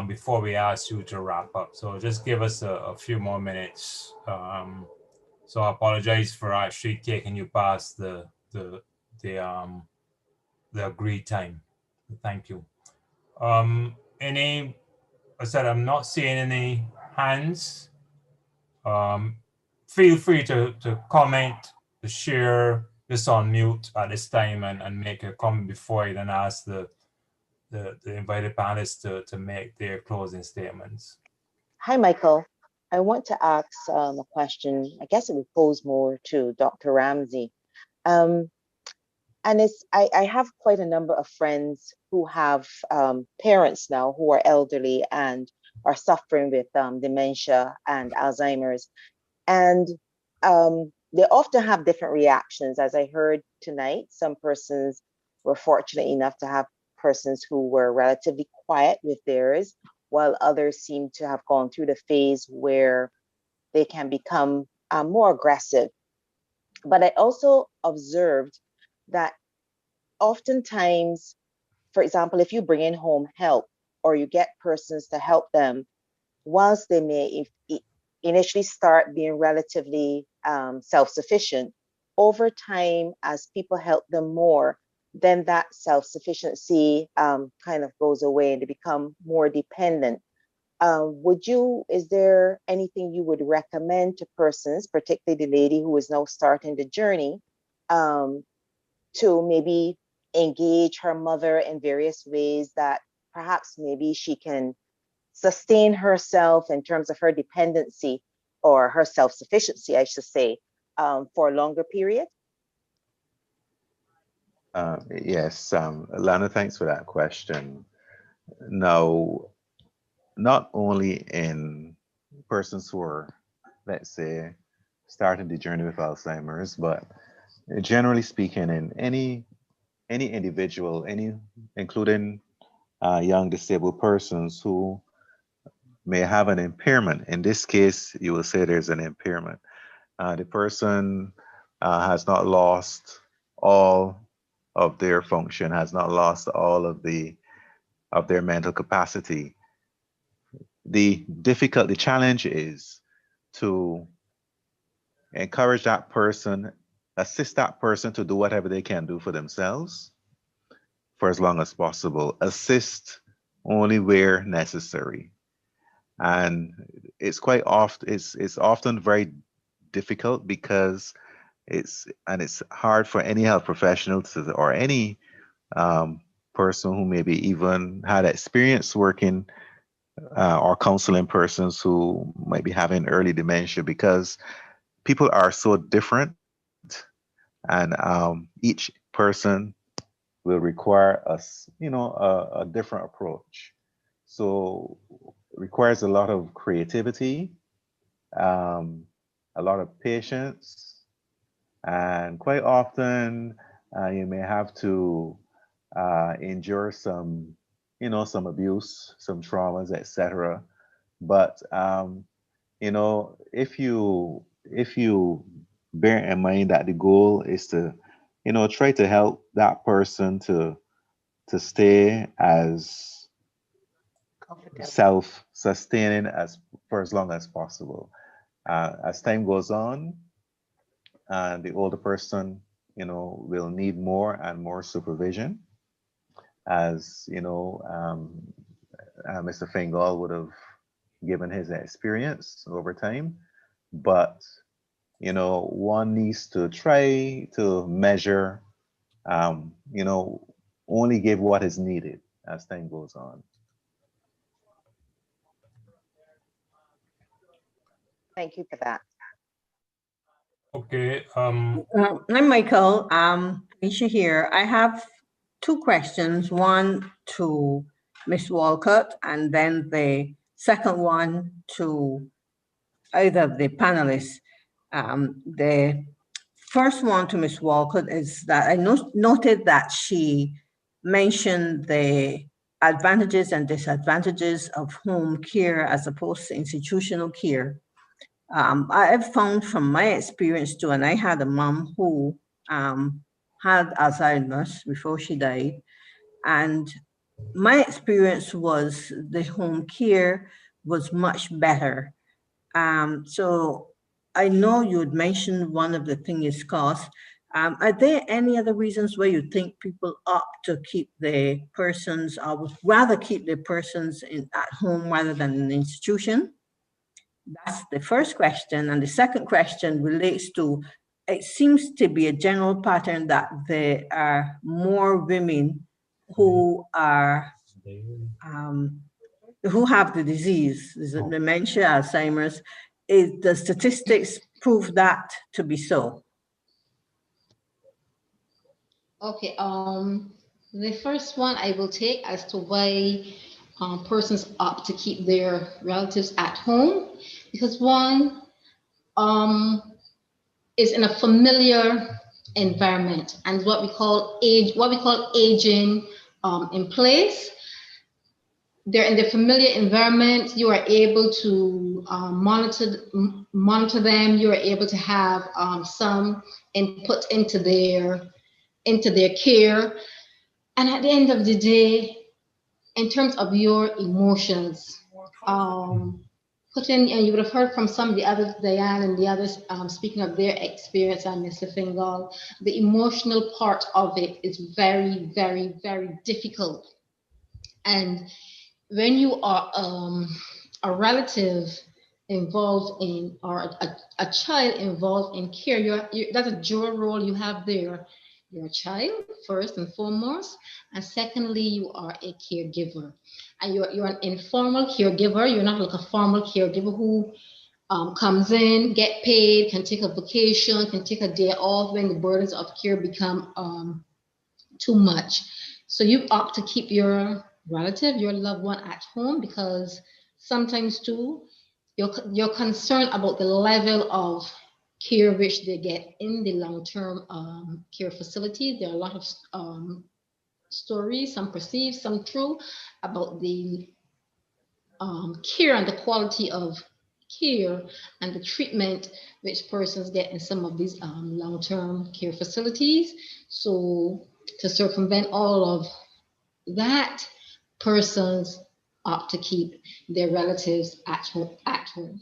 before we ask you to wrap up. So just give us a few more minutes. So I apologize for actually taking you past the agreed time. Thank you. I said I'm not seeing any hands. Feel free to comment, to share, just on mute at this time and make a comment before I then ask the the invited panelists to make their closing statements. Hi, Michael. I want to ask a question. I guess it would pose more to Dr. Ramsey. And I have quite a number of friends who have parents now who are elderly and are suffering with dementia and Alzheimer's. And they often have different reactions. As I heard tonight, some persons were fortunate enough to have persons who were relatively quiet with theirs, while others seem to have gone through the phase where they can become more aggressive. But I also observed that oftentimes, for example, if you bring in home help or you get persons to help them, whilst they may initially start being relatively self-sufficient, over time, as people help them more, then that self-sufficiency kind of goes away and they become more dependent. Is there anything you would recommend to persons, particularly the lady who is now starting the journey, to maybe engage her mother in various ways that perhaps maybe she can sustain herself in terms of her dependency or her self-sufficiency, I should say, for a longer period? Yes, Lana, thanks for that question. Now, not only in persons who are, let's say, starting the journey with Alzheimer's, but generally speaking, in any individual, including young disabled persons who may have an impairment. In this case, you will say there's an impairment. The person has not lost all of their function, has not lost all of their mental capacity. The challenge is to encourage that person, assist that person to do whatever they can do for themselves for as long as possible. Assist only where necessary. And it's often very difficult because it's hard for any health professional or any person who maybe even had experience working or counseling persons who might be having early dementia, because people are so different, and each person will require a different approach. So it requires a lot of creativity, a lot of patience, and quite often you may have to endure some abuse, some traumas, etc. But if you bear in mind that the goal is to try to help that person to stay as self-sustaining for as long as possible. As time goes on, the older person will need more and more supervision, as Mr. Fingal would have given his experience over time. But one needs to try to measure, only give what is needed as time goes on. Thank you for that. Okay. I'm Michael. Aisha here. I have two questions. One to Ms. Walcott, and then the second one to either of the panelists. The first one to Ms. Walcott is that I noted that she mentioned the advantages and disadvantages of home care as opposed to institutional care. I have found from my experience too, and I had a mom who had Alzheimer's before she died, and my experience was the home care was much better. So I know you had mentioned one of the things is cost. Are there any other reasons why you think people opt to keep the persons, or would rather keep the persons at home rather than in an institution? That's the first question. And the second question relates to, it seems to be a general pattern that there are more women who are who have the disease, is it dementia, Alzheimer's? Is the statistics prove that to be so? Okay, the first one I will take as to why persons opt to keep their relatives at home, because one is in a familiar environment, and what we call aging in place. They're in the familiar environment. You are able to monitor them. You are able to have some input into their care. And at the end of the day, in terms of your emotions, and you would have heard from some of the others, Diane and the others, speaking of their experience, and Mr. Fingal, the emotional part of it is very, very, very difficult. And when you are a relative involved in, or a child involved in care, that's a dual role you have there. You're a child, first and foremost, and secondly, you are a caregiver. And you're an informal caregiver. You're not like a formal caregiver who comes in, get paid, can take a vacation, can take a day off when the burdens of care become too much. So you opt to keep your relative, your loved one at home, because sometimes too, you're concerned about the level of care which they get in the long-term care facility. There are a lot of stories, some perceived, some true, about the care and the quality of care and the treatment which persons get in some of these long-term care facilities. So to circumvent all of that, persons opt to keep their relatives at home.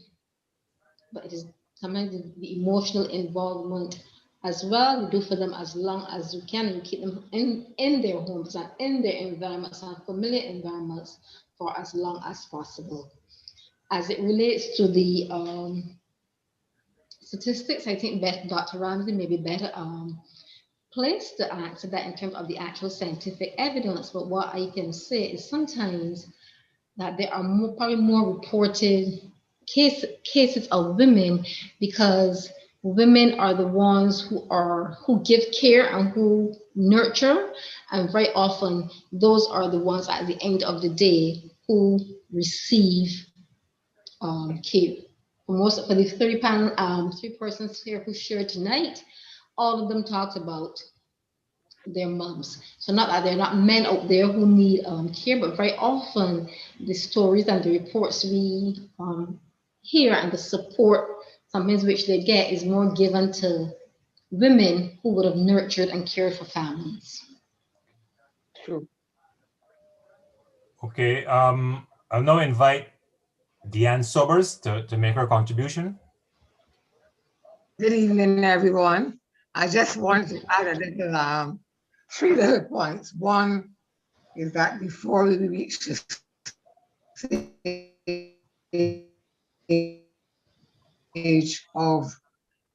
But it is sometimes the emotional involvement as well. You do for them as long as you can, and you keep them in their homes and in their environments and familiar environments for as long as possible. As it relates to the statistics, I think Dr. Ramsey may be better placed to answer that in terms of the actual scientific evidence. But what I can say is sometimes that there are probably more reported cases of women, because women are the ones who give care and who nurture, and very often those are the ones at the end of the day who receive care. For the 30 panel, 3 persons here who shared tonight, all of them talked about their moms. So not that there are not men out there who need care, but very often the stories and the reports we hear and the support sometimes which they get is more given to women who would have nurtured and cared for families. True. Okay, I'll now invite Deanne Sobers to make her contribution. Good evening, everyone. I just wanted to add a little, 3 little points. One is that before we reach the stage of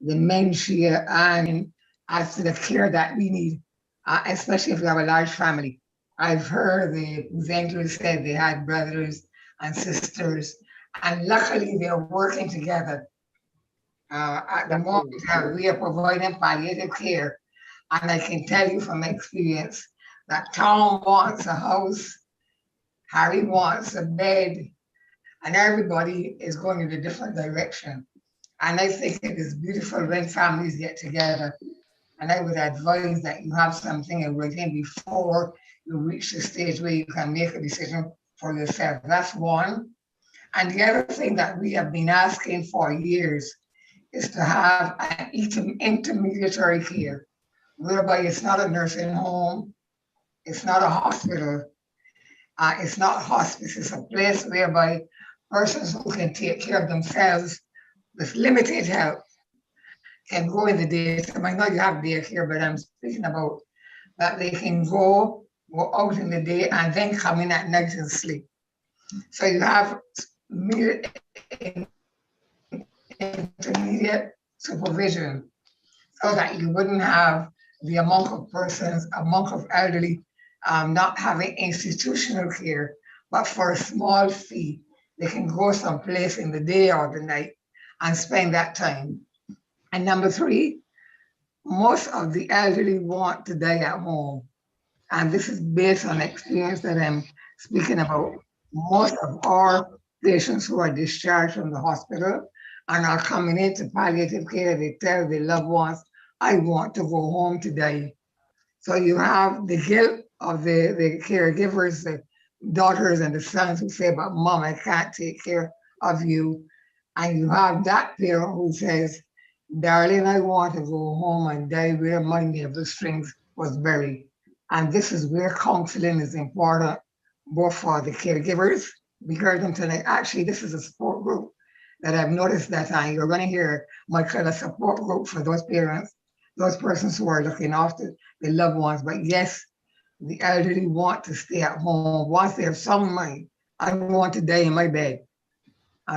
dementia and as to the care that we need, especially if we have a large family. I've heard the presenters said they had brothers and sisters, and luckily they're working together. At the moment, we are providing palliative care, and I can tell you from experience that Tom wants a house, Harry wants a bed, and everybody is going in a different direction. And I think it is beautiful when families get together. And I would advise that you have something in writing before you reach the stage where you can make a decision for yourself. That's one. And the other thing that we have been asking for years is to have an intermediary care, whereby it's not a nursing home, it's not a hospital, it's not hospice, it's a place whereby persons who can take care of themselves with limited help can go in the daytime. I know you have daycare, but I'm speaking about that they can go out in the day and then come in at night and sleep. So you have intermediate supervision so that you wouldn't have the amount of persons, amount of elderly not having institutional care, but for a small fee, they can go someplace in the day or the night and spend that time. And number three, most of the elderly want to die at home. And this is based on experience that I'm speaking about. Most of our patients who are discharged from the hospital and are coming into palliative care, they tell their loved ones, I want to go home to die. So you have the guilt of the caregivers, the daughters and the sons who say, but mom, I can't take care of you. And you have that parent who says, darling, I want to go home and die where my navel strings was buried. And this is where counseling is important, both for the caregivers. We heard them tonight. Actually, this is a support group that I've noticed that you're going to hear my kind of support group for those parents, those persons who are looking after their loved ones. But yes, the elderly want to stay at home. Once they have some money, I want to die in my bed.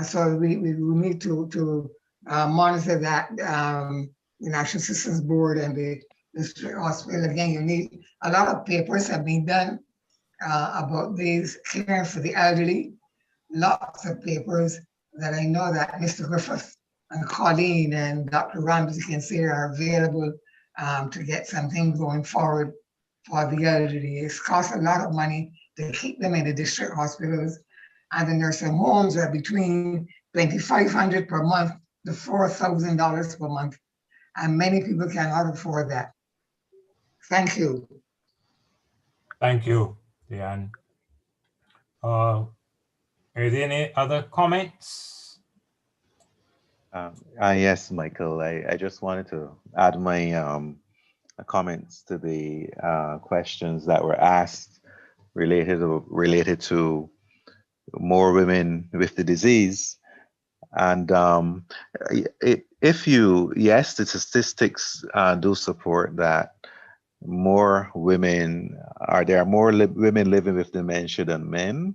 So we need to monitor that. The National Systems Board and the district hospital, again, you need a lot of papers have been done about these caring for the elderly. Lots of papers that I know that Mr. Griffith and Colleen and Dr. Ramsey can say are available to get something going forward for the elderly. It's cost a lot of money to keep them in the district hospitals, and the nursing homes are between $2,500 per month to $4,000 per month, and many people cannot afford that. Thank you. Thank you, Diane. Are there any other comments? Yes, Michael. I just wanted to add my comments to the questions that were asked related to more women with the disease. And yes, the statistics do support that there are more women living with dementia than men.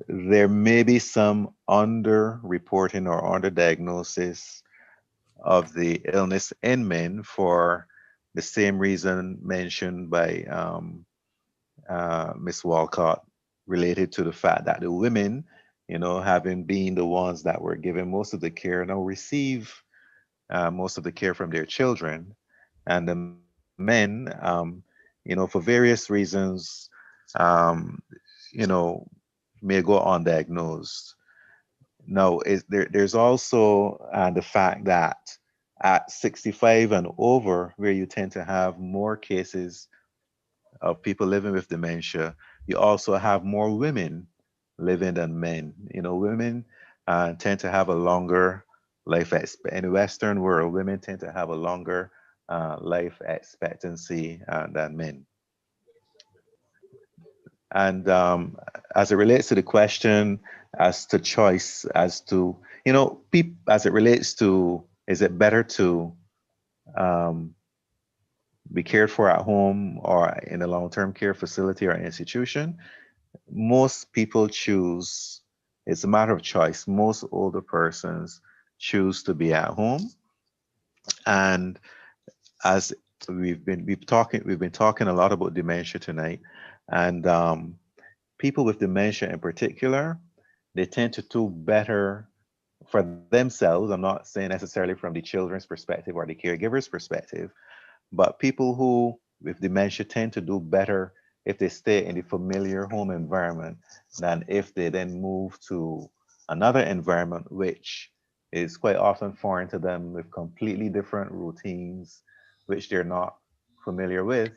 There may be some under-reporting or under-diagnosis of the illness in men for the same reason mentioned by Ms. Walcott, related to the fact that the women, having been the ones that were given most of the care, now receive most of the care from their children, and the men, for various reasons, may go undiagnosed. Now, there's also the fact that at 65 and over, where you tend to have more cases of people living with dementia, you also have more women living than men. Women tend to have a longer life in the Western world. Women tend to have a longer life expectancy than men. And as it relates to the question as to choice, as it relates to, is it better to be cared for at home or in a long-term care facility or institution? Most people choose, it's a matter of choice. Most older persons choose to be at home. And as we've been talking a lot about dementia tonight, and people with dementia in particular, they tend to do better for themselves. I'm not saying necessarily from the children's perspective or the caregiver's perspective, but people who with dementia tend to do better if they stay in the familiar home environment than if they then move to another environment, which is quite often foreign to them, with completely different routines, which they're not familiar with.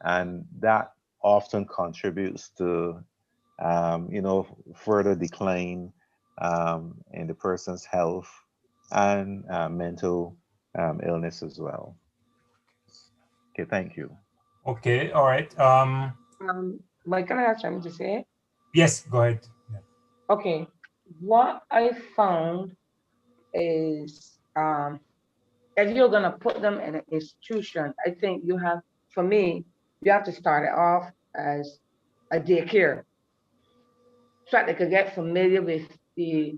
And that often contributes to, further decline in the person's health and mental illness as well. Okay, thank you. Okay, all right. Michael, I have something to say. Yes, go ahead. Yeah. Okay, what I found is if you're gonna put them in an institution, I think you have to start it off as a daycare, so that they could get familiar with the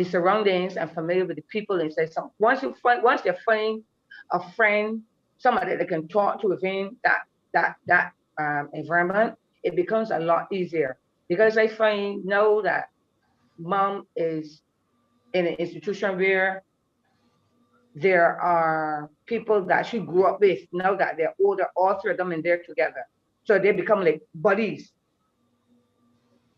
surroundings and familiar with the people inside. So once they find a friend, somebody that can talk to within that environment, it becomes a lot easier. Because I find now that mom is in an institution where there are people that she grew up with, now that they're older, all three of them in there together. So they become like buddies.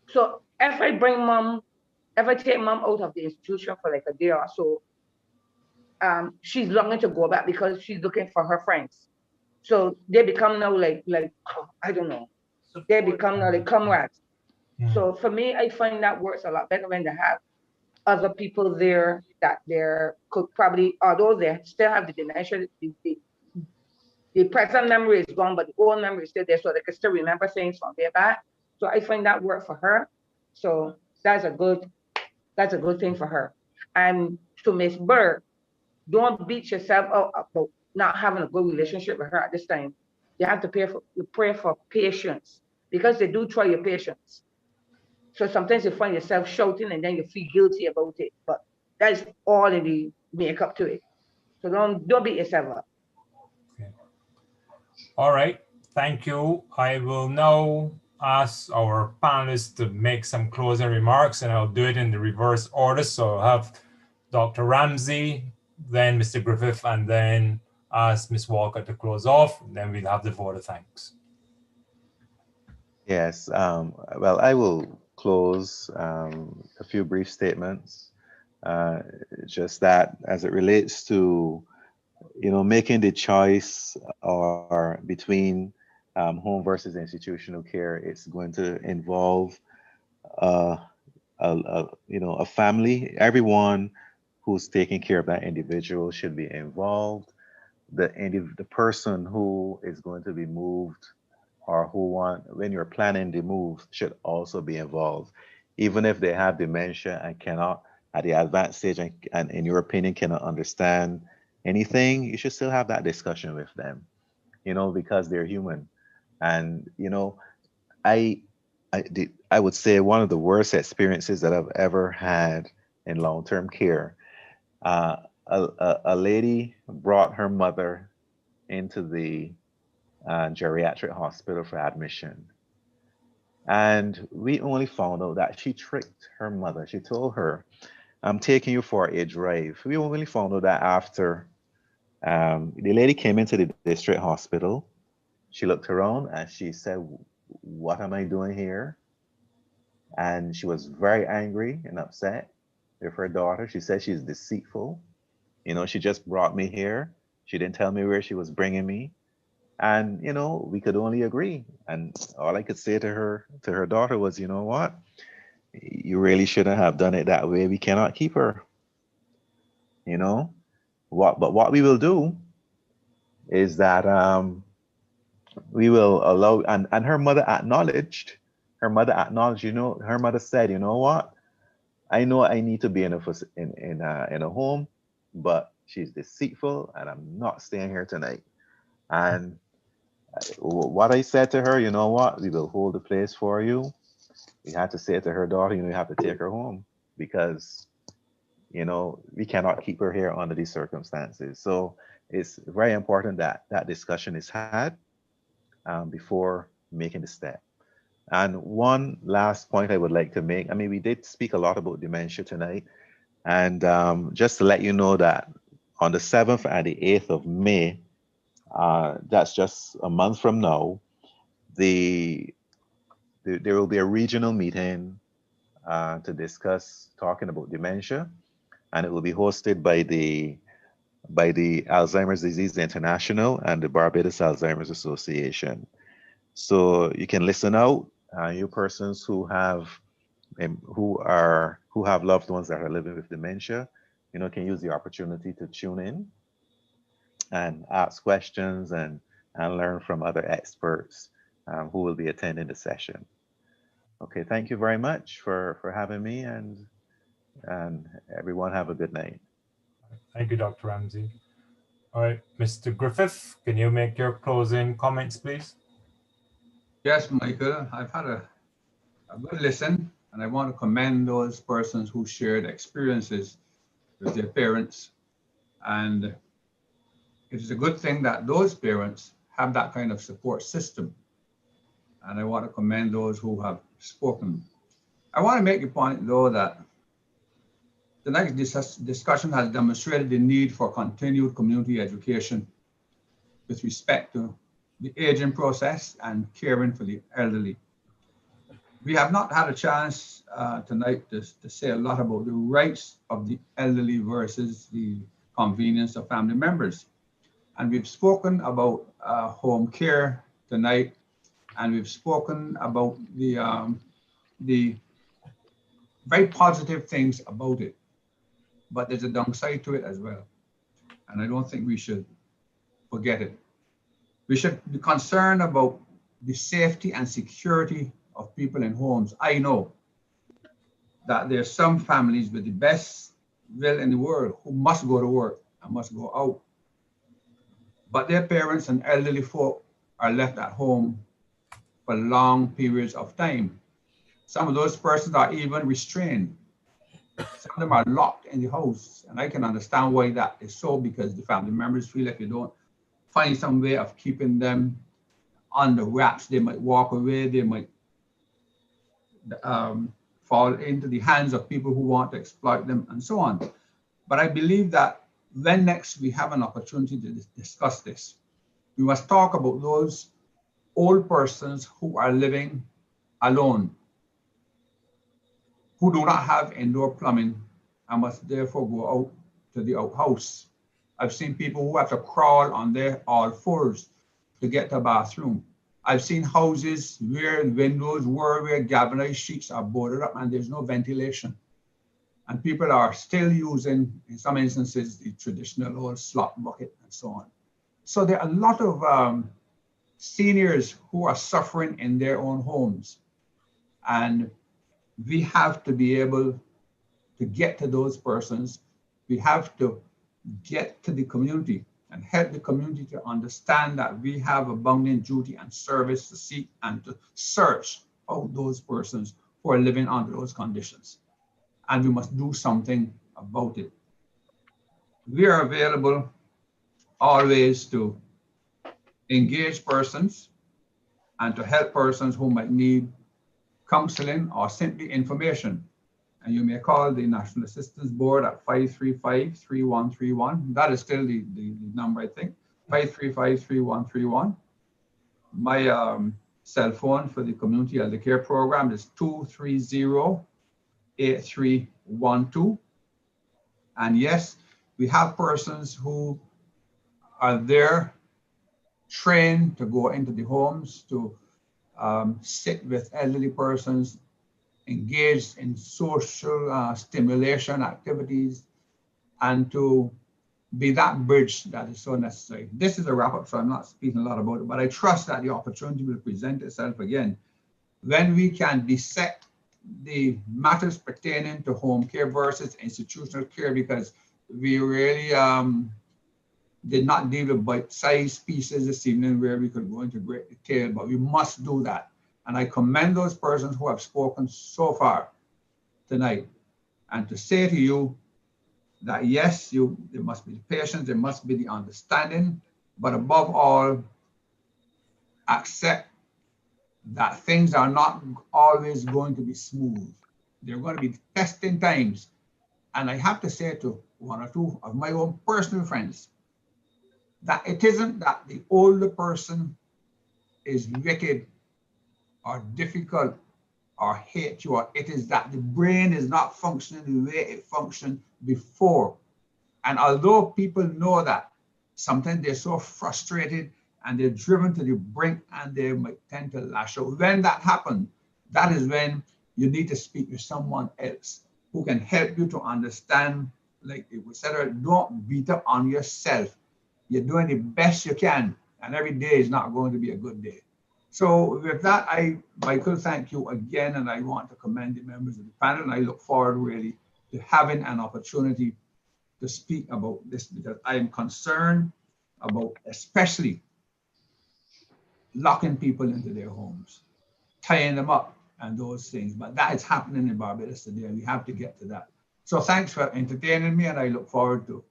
So if I take mom out of the institution for like a day or so, she's longing to go back because she's looking for her friends. So they become now like I don't know. They become now like comrades. So for me, I find that works a lot better when they have other people there that could probably, although they still have the dementia, the present memory is gone, but the old memory is still there, so they can still remember things from way back. So I find that work for her. So that's a good thing for her. And to Miss Bird, don't beat yourself up about not having a good relationship with her at this time. You have to pray for patience, because they do try your patience. So sometimes you find yourself shouting and then you feel guilty about it, but that's all in the makeup to it. So don't beat yourself up. Okay. All right, thank you. I will now ask our panelists to make some closing remarks, and I'll do it in the reverse order. So I'll have Dr. Ramsey, then Mr. Griffith, and then ask Ms. Walker to close off, and then we'll have the vote of thanks. Yes, well, I will close a few brief statements. Just that as it relates to, making the choice or between home versus institutional care, it's going to involve a family. Everyone who's taking care of that individual should be involved. The person who is going to be moved, or when you're planning the move, should also be involved. Even if they have dementia and cannot, at the advanced stage, and in your opinion, cannot understand anything, you should still have that discussion with them, because they're human. And, I would say one of the worst experiences that I've ever had in long-term care, a lady brought her mother into the geriatric hospital for admission. And we only found out that she tricked her mother. She told her, "I'm taking you for a drive." We only found out that after the lady came into the district hospital. She looked around and she said, "What am I doing here?" And she was very angry and upset with her daughter. She said she's deceitful. She just brought me here. She didn't tell me where she was bringing me. And, we could only agree. And all I could say to her daughter was, "You know what? You really shouldn't have done it that way. We cannot keep her." But what we will do is that we will allow, and her mother acknowledged, her mother said, "You know what? I know I need to be in a home, but she's deceitful and I'm not staying here tonight." And what I said to her, "You know what? We will hold the place for you." We had to say to her daughter, "You have to take her home, because, we cannot keep her here under these circumstances." So it's very important that that discussion is had before making the step. And one last point I would like to make, we did speak a lot about dementia tonight. And just to let you know that on the 7th and the 8th of May, that's just a month from now, there will be a regional meeting to discuss talking about dementia, and it will be hosted by the Alzheimer's Disease International and the Barbados Alzheimer's Association. So you can listen out. You persons who have loved ones that are living with dementia, can use the opportunity to tune in and ask questions and learn from other experts who will be attending the session. Okay, thank you very much for having me, and everyone have a good night. Thank you, Dr. Ramsey. All right, Mr. Griffith, can you make your closing comments, please? Yes, Michael, I've had a good listen, and I want to commend those persons who shared experiences with their parents. And, it is a good thing that those parents have that kind of support system. And I want to commend those who have spoken. I want to make the point, though, that tonight's discussion has demonstrated the need for continued community education with respect to the aging process and caring for the elderly. We have not had a chance tonight to say a lot about the rights of the elderly versus the convenience of family members. And we've spoken about home care tonight, and we've spoken about the very positive things about it. But there's a downside to it as well. And I don't think we should forget it. We should be concerned about the safety and security of people in homes. I know that there's some families with the best will in the world who must go to work and must go out. But their parents and elderly folk are left at home for long periods of time. Some of those persons are even restrained. Some of them are locked in the house. And I can understand why that is so, because the family members feel like they don't find some way of keeping them under wraps. They might walk away, they might fall into the hands of people who want to exploit them and so on. But I believe that when next we have an opportunity to discuss this, we must talk about those old persons who are living alone, who do not have indoor plumbing and must therefore go out to the outhouse. I've seen people who have to crawl on their all fours to get to a bathroom. I've seen houses where windows were where galvanized sheets are boarded up and there's no ventilation. And people are still using, in some instances, the traditional old slop bucket and so on. So there are a lot of seniors who are suffering in their own homes. And we have to be able to get to those persons. We have to get to the community and help the community to understand that we have a bounden duty and service to seek and to search out those persons who are living under those conditions. And we must do something about it. We are available always to engage persons and to help persons who might need counseling or simply information. And you may call the National Assistance Board at 535-3131. That is still the number, I think, 535-3131. My cell phone for the Community Elder Care Program is 230-8312. And yes, we have persons who are there trained to go into the homes to sit with elderly persons, engaged in social stimulation activities, and to be that bridge that is so necessary. This is a wrap up, so I'm not speaking a lot about it, but I trust that the opportunity will present itself again when we can dissect the matters pertaining to home care versus institutional care, because we really did not deal with bite-sized pieces this evening where we could go into great detail, but we must do that. And I commend those persons who have spoken so far tonight, and to say to you that yes, there must be the patience, there must be the understanding, but above all, accept that things are not always going to be smooth. They're going to be testing times. And I have to say to one or two of my own personal friends, that it isn't that the older person is wicked or difficult or hate you, or it is that the brain is not functioning the way it functioned before. And although people know that, sometimes they're so frustrated and they're driven to the brink and they might tend to lash out. When that happens, that is when you need to speak with someone else who can help you to understand, like it was said, don't beat up on yourself. You're doing the best you can, and every day is not going to be a good day. So with that, Michael, thank you again, and I want to commend the members of the panel, and I look forward really to having an opportunity to speak about this, because I am concerned about especially locking people into their homes, tying them up and those things. But that is happening in Barbados today, and we have to get to that. So thanks for entertaining me, and I look forward to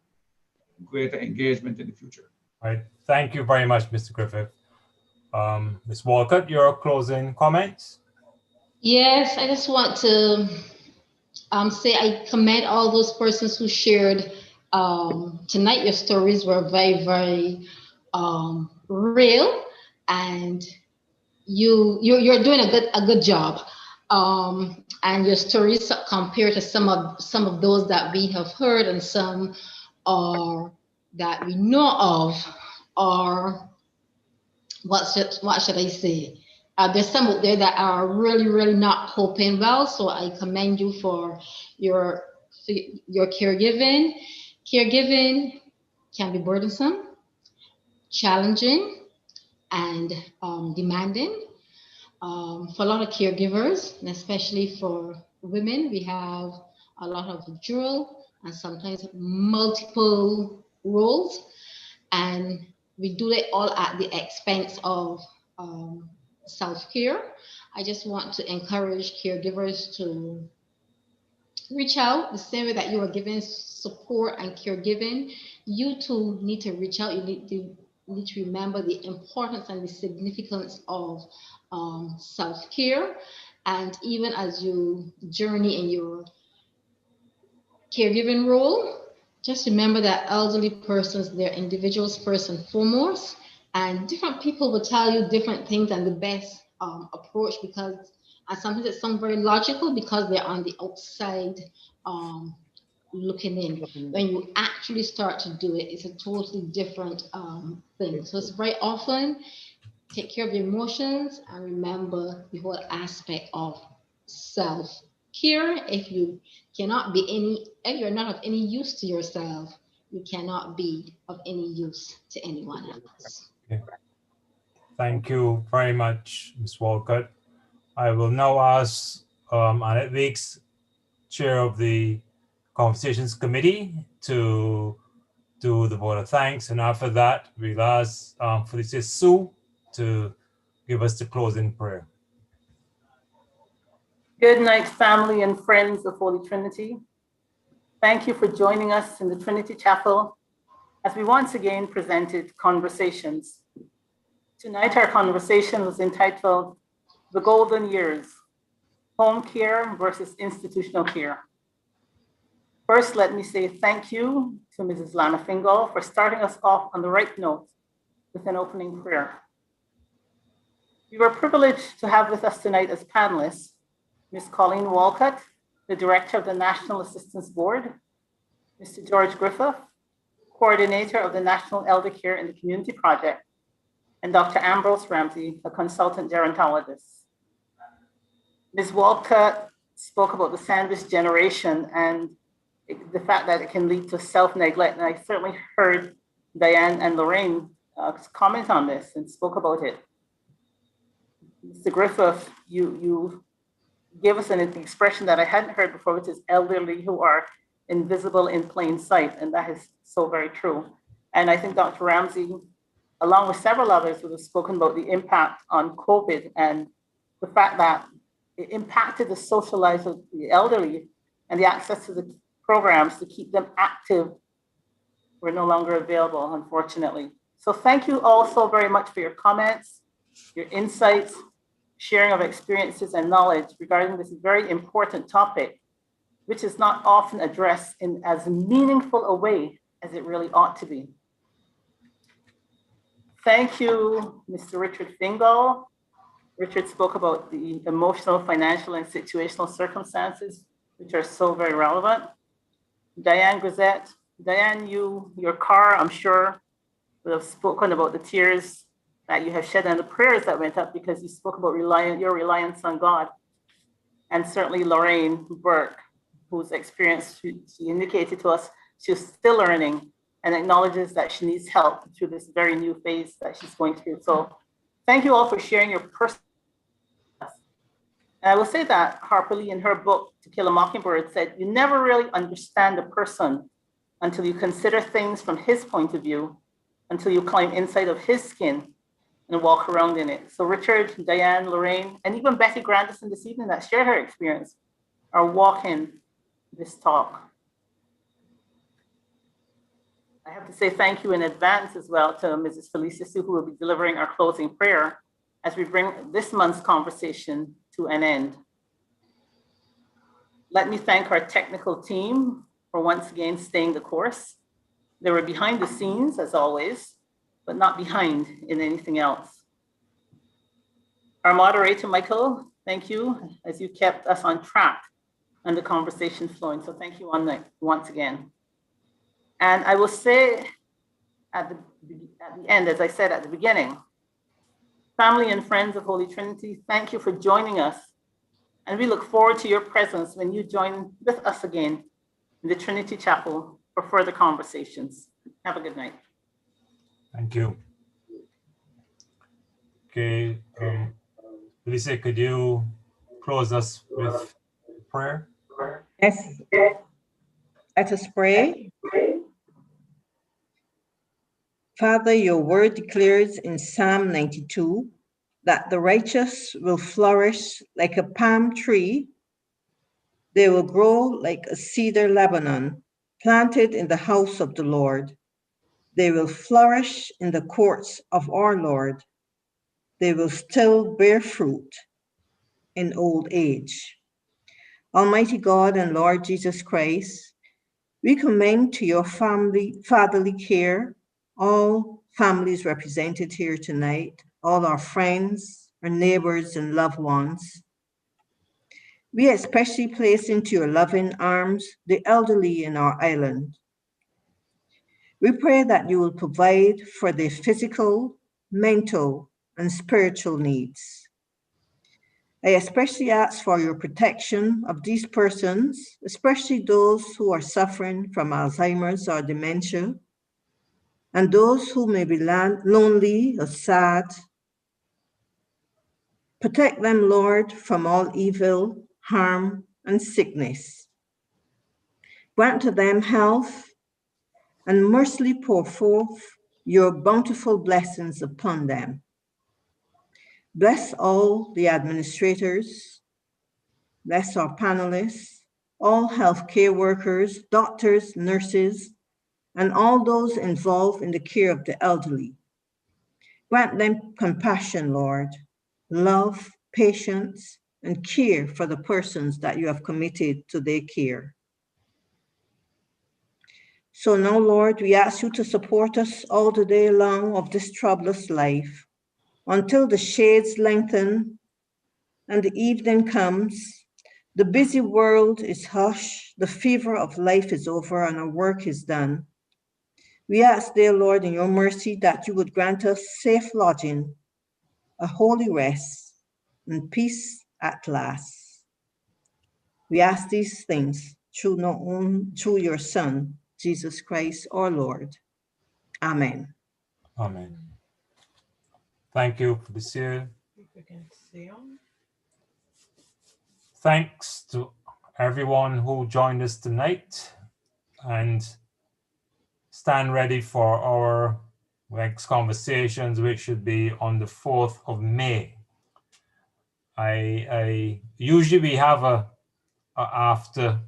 greater engagement in the future. Right. Thank you very much, Mr. Griffith. Ms. Walcott, your closing comments? Yes, I just want to say I commend all those persons who shared tonight. Your stories were very, very real, and you're doing a good job. And your stories compared to some of those that we have heard and some are that we know of, are what should I say? There's some out there that are really, really not coping well. So I commend you for your caregiving. Caregiving can be burdensome, challenging, and demanding. For a lot of caregivers, and especially for women, we have a lot of dual and sometimes multiple roles, and we do it all at the expense of self-care. I just want to encourage caregivers to reach out the same way that you are giving support and caregiving. You too need to reach out. You need to remember the importance and the significance of self-care. And even as you journey in your caregiving role, just remember that elderly persons, they're individuals first and foremost, and different people will tell you different things and the best approach, because and sometimes it sounds very logical because they're on the outside looking in. When you actually start to do it, it's a totally different thing. So it's very often take care of your emotions and remember the whole aspect of self-care. If you're not of any use to yourself, you cannot be of any use to anyone else. Okay. Thank you very much, Ms. Walcott. I will now ask Annette Weeks, Chair of the Conversations Committee, to do the vote of thanks. And after that, we'll ask Felicia Sue to give us the closing prayer. Good night, family and friends of Holy Trinity. Thank you for joining us in the Trinity Chapel as we once again presented Conversations. Tonight, our conversation was entitled The Golden Years, Home Care versus Institutional Care. First, let me say thank you to Mrs. Lana Fingal for starting us off on the right note with an opening prayer. We were privileged to have with us tonight as panelists Ms. Colleen Walcott, the Director of the National Assistance Board, Mr. George Griffith, Coordinator of the National Elder Care in the Community Project, and Dr. Ambrose Ramsey, a consultant gerontologist. Ms. Walcott spoke about the sandwich generation and the fact that it can lead to self-neglect. And I certainly heard Diane and Lorraine comment on this and spoke about it. Mr. Griffith, you gave us an expression that I hadn't heard before, which is elderly who are invisible in plain sight. And that is so very true. And I think Dr. Ramsey, along with several others, would have spoken about the impact on COVID and the fact that it impacted the social life of the elderly, and the access to the programs to keep them active were no longer available, unfortunately. So thank you all so very much for your comments, your insights, sharing of experiences and knowledge regarding this very important topic, which is not often addressed in as meaningful a way as it really ought to be. Thank you, Mr. Richard Fingal. Richard spoke about the emotional, financial, and situational circumstances, which are so very relevant. Diane Grisette. Diane, your car, I'm sure, would have spoken about the tears that you have shed and the prayers that went up because you spoke about your reliance on God. And certainly Lorraine Burke, whose experience she indicated to us, she's still learning and acknowledges that she needs help through this very new phase that she's going through. So thank you all for sharing your personal. And I will say that Harper Lee in her book, To Kill a Mockingbird, said, you never really understand a person until you consider things from his point of view, until you climb inside of his skin and walk around in it. So Richard, Diane, Lorraine, and even Betty Grandison this evening that shared her experience are walking this talk. I have to say thank you in advance as well to Mrs. Felicia Sue, who will be delivering our closing prayer as we bring this month's conversation to an end. Let me thank our technical team for once again staying the course. They were behind the scenes as always, but not behind in anything else. Our moderator, Michael, thank you, as you kept us on track and the conversation flowing. So thank you once again. And I will say at the end, as I said at the beginning, family and friends of Holy Trinity, thank you for joining us. And we look forward to your presence when you join with us again in the Trinity Chapel for further conversations. Have a good night. Thank you. Okay, Felicia, could you close us with prayer? Yes. Let us pray. Father, your word declares in Psalm 92 that the righteous will flourish like a palm tree. They will grow like a cedar Lebanon, planted in the house of the Lord. They will flourish in the courts of our Lord. They will still bear fruit in old age. Almighty God and Lord Jesus Christ, we commend to your fatherly care all families represented here tonight, all our friends, our neighbors, and loved ones. We especially place into your loving arms the elderly in our island. We pray that you will provide for their physical, mental, and spiritual needs. I especially ask for your protection of these persons, especially those who are suffering from Alzheimer's or dementia, and those who may be lonely or sad. Protect them, Lord, from all evil, harm, and sickness. Grant to them health and mercifully pour forth your bountiful blessings upon them. Bless all the administrators, bless our panelists, all healthcare workers, doctors, nurses, and all those involved in the care of the elderly. Grant them compassion, Lord, love, patience, and care for the persons that you have committed to their care. So now, Lord, we ask you to support us all the day long of this troublous life until the shades lengthen and the evening comes. The busy world is hushed, the fever of life is over, and our work is done. We ask, dear Lord, in your mercy, that you would grant us safe lodging, a holy rest, and peace at last. We ask these things through your Son, Jesus Christ, our Lord. Amen. Amen. Thank you, Felicia. Thanks to everyone who joined us tonight, and stand ready for our next conversations, which should be on the 4th of May. I usually we have a after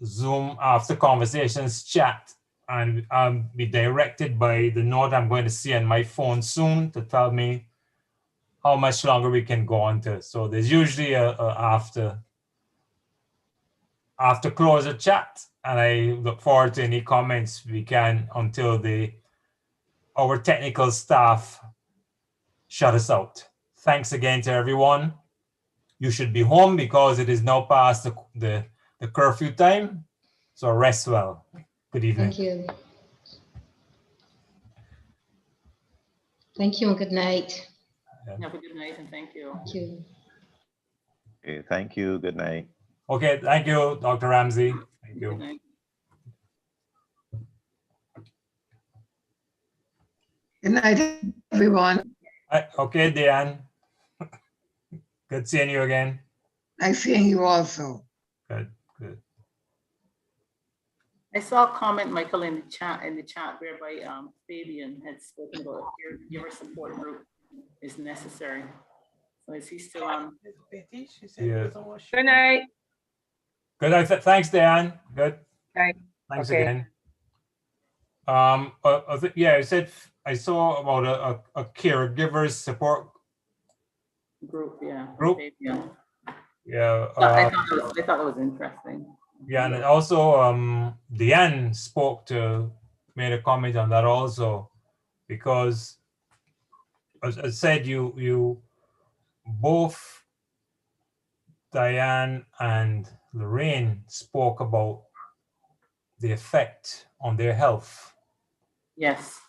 Zoom, after conversations chat, and I'll be directed by the note I'm going to see on my phone soon to tell me how much longer we can go on to. So there's usually a after closer chat, and I look forward to any comments we can until our technical staff shut us out. Thanks again to everyone. You should be home because it is now past the curfew time. So rest well. Good evening. Thank you. Thank you and good night. Have a good night and thank you. Thank you. Okay, thank you. Good night. Okay, thank you, Dr. Ramsey. Thank you. Good night. Good night, everyone. Okay, Diane. Good seeing you again. Nice seeing you also. Good, good. I saw a comment, Michael, in the chat whereby Fabian had spoken about a caregiver support group is necessary. So is he still on? Yeah. Good night. Good night. Thanks, Diane. Good. Night. Thanks Okay. again. Yeah, I said I saw about a caregivers support Group, yeah. Group? Yeah. Yeah. I thought it was interesting. Yeah, and also Deanne made a comment on that also, because as I said, you both, Diane and Lorraine, spoke about the effect on their health. Yes.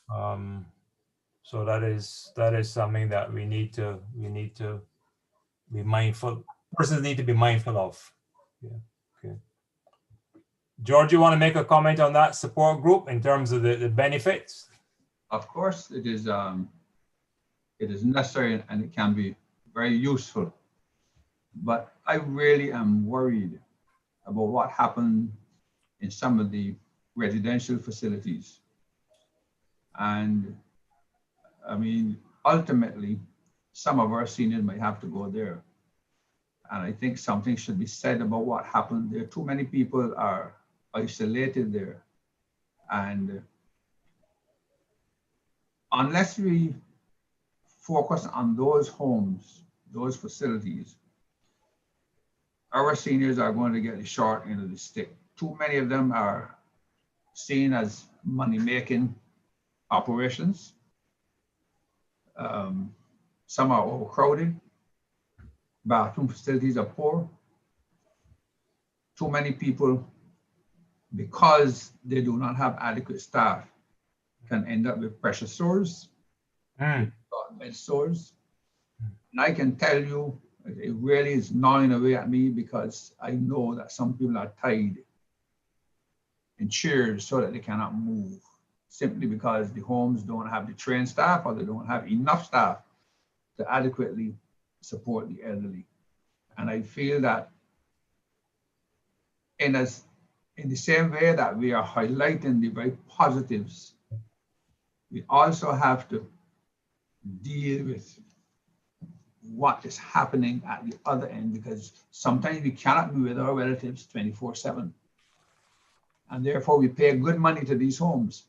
So that is something that we need to be mindful. Persons need to be mindful of. Yeah. Okay. George, you want to make a comment on that support group in terms of the benefits? Of course, it is necessary and it can be very useful. But I really am worried about what happened in some of the residential facilities. And I mean, ultimately, some of our seniors might have to go there. And I think something should be said about what happened there. Too many people are isolated there. And unless we focus on those homes, those facilities, our seniors are going to get the short end of the stick. Too many of them are seen as money-making operations. Some are overcrowded. Bathroom facilities are poor. Too many people, because they do not have adequate staff, can end up with pressure sores, bed sores. And I can tell you, it really is gnawing away at me, because I know that some people are tied in chairs so that they cannot move, simply because the homes don't have the trained staff, or they don't have enough staff to adequately support the elderly. And I feel that in the same way that we are highlighting the very positives, we also have to deal with what is happening at the other end, because sometimes we cannot be with our relatives 24/7. And therefore we pay good money to these homes.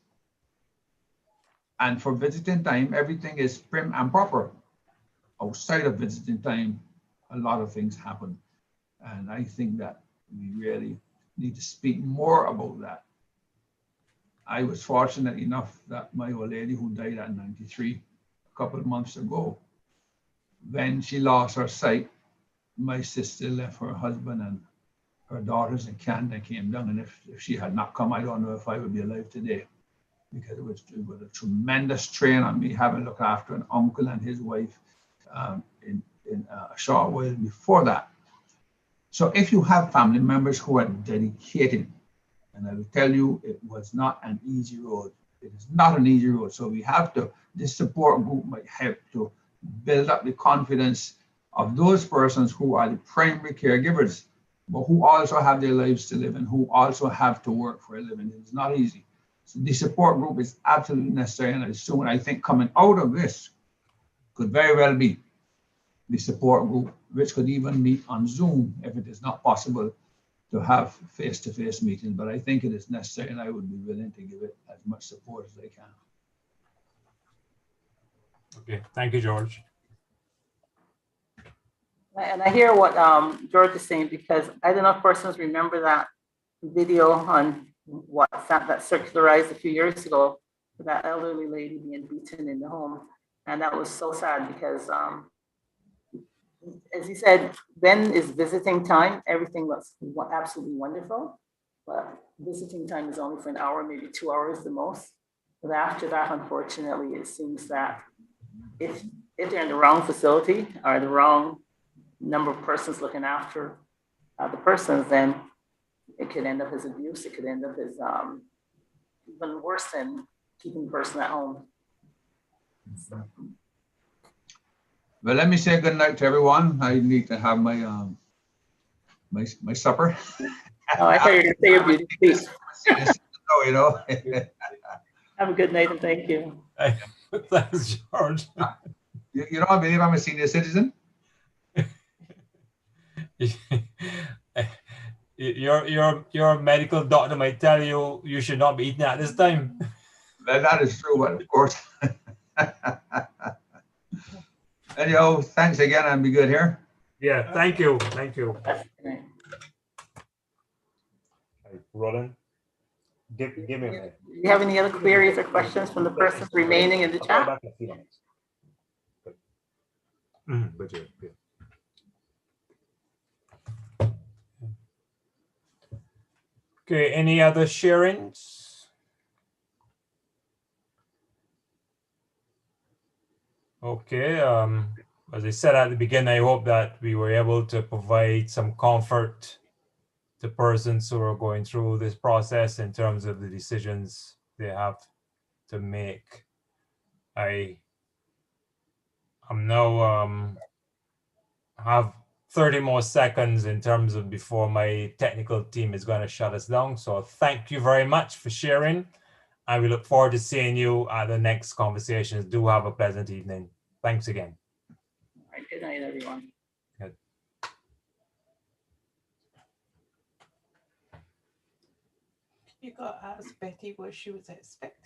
And for visiting time, everything is prim and proper. Outside of visiting time, a lot of things happen. And I think that we really need to speak more about that. I was fortunate enough that my old lady, who died at 93 a couple of months ago, when she lost her sight, my sister left her husband and her daughters in Canada, came down. And if she had not come, I don't know if I would be alive today, because it was a tremendous strain on me, having looked after an uncle and his wife in a short while before that. So if you have family members who are dedicated, and I will tell you, it was not an easy road. It is not an easy road. So we have to, this support group might help to build up the confidence of those persons who are the primary caregivers, but who also have their lives to live and who also have to work for a living. It's not easy. So the support group is absolutely necessary. And soon, I think coming out of this could very well be the support group, which could even meet on Zoom if it is not possible to have face-to-face meetings. But I think it is necessary, and I would be willing to give it as much support as I can. Okay, thank you, George. And I hear what George is saying, because I don't know if persons remember that video on WhatsApp that circularized a few years ago, for that elderly lady being beaten in the home. And that was so sad, because as he said, then is visiting time. Everything looks absolutely wonderful, but visiting time is only for an hour, maybe 2 hours the most. But after that, unfortunately, it seems that if they're in the wrong facility or the wrong number of persons looking after the persons, then it could end up as abuse. It could end up as even worse than keeping the person at home. So. Well, let me say good night to everyone. I need to have my my supper. Oh, I thought you were going to say your beauty speech. Oh, you know. Have a good night and thank you. Thanks, George. You don't believe I'm a senior citizen? Your medical doctor might tell you you should not be eating at this time. That is true, but of course. Anyhow, thanks again, and be good here. Yeah, thank you. Thank you. Right. Roland, give me a Do minute. you have any other queries or questions from the persons remaining in the chat? But yeah. Okay, any other sharings? Okay, as I said at the beginning, I hope that we were able to provide some comfort to persons who are going through this process in terms of the decisions they have to make. I'm now have 30 more seconds in terms of before my technical team is going to shut us down. So thank you very much for sharing. And we look forward to seeing you at the next conversations. Do have a pleasant evening. Thanks again. All right, good night, everyone. Good. You got to ask Betty what she was expecting.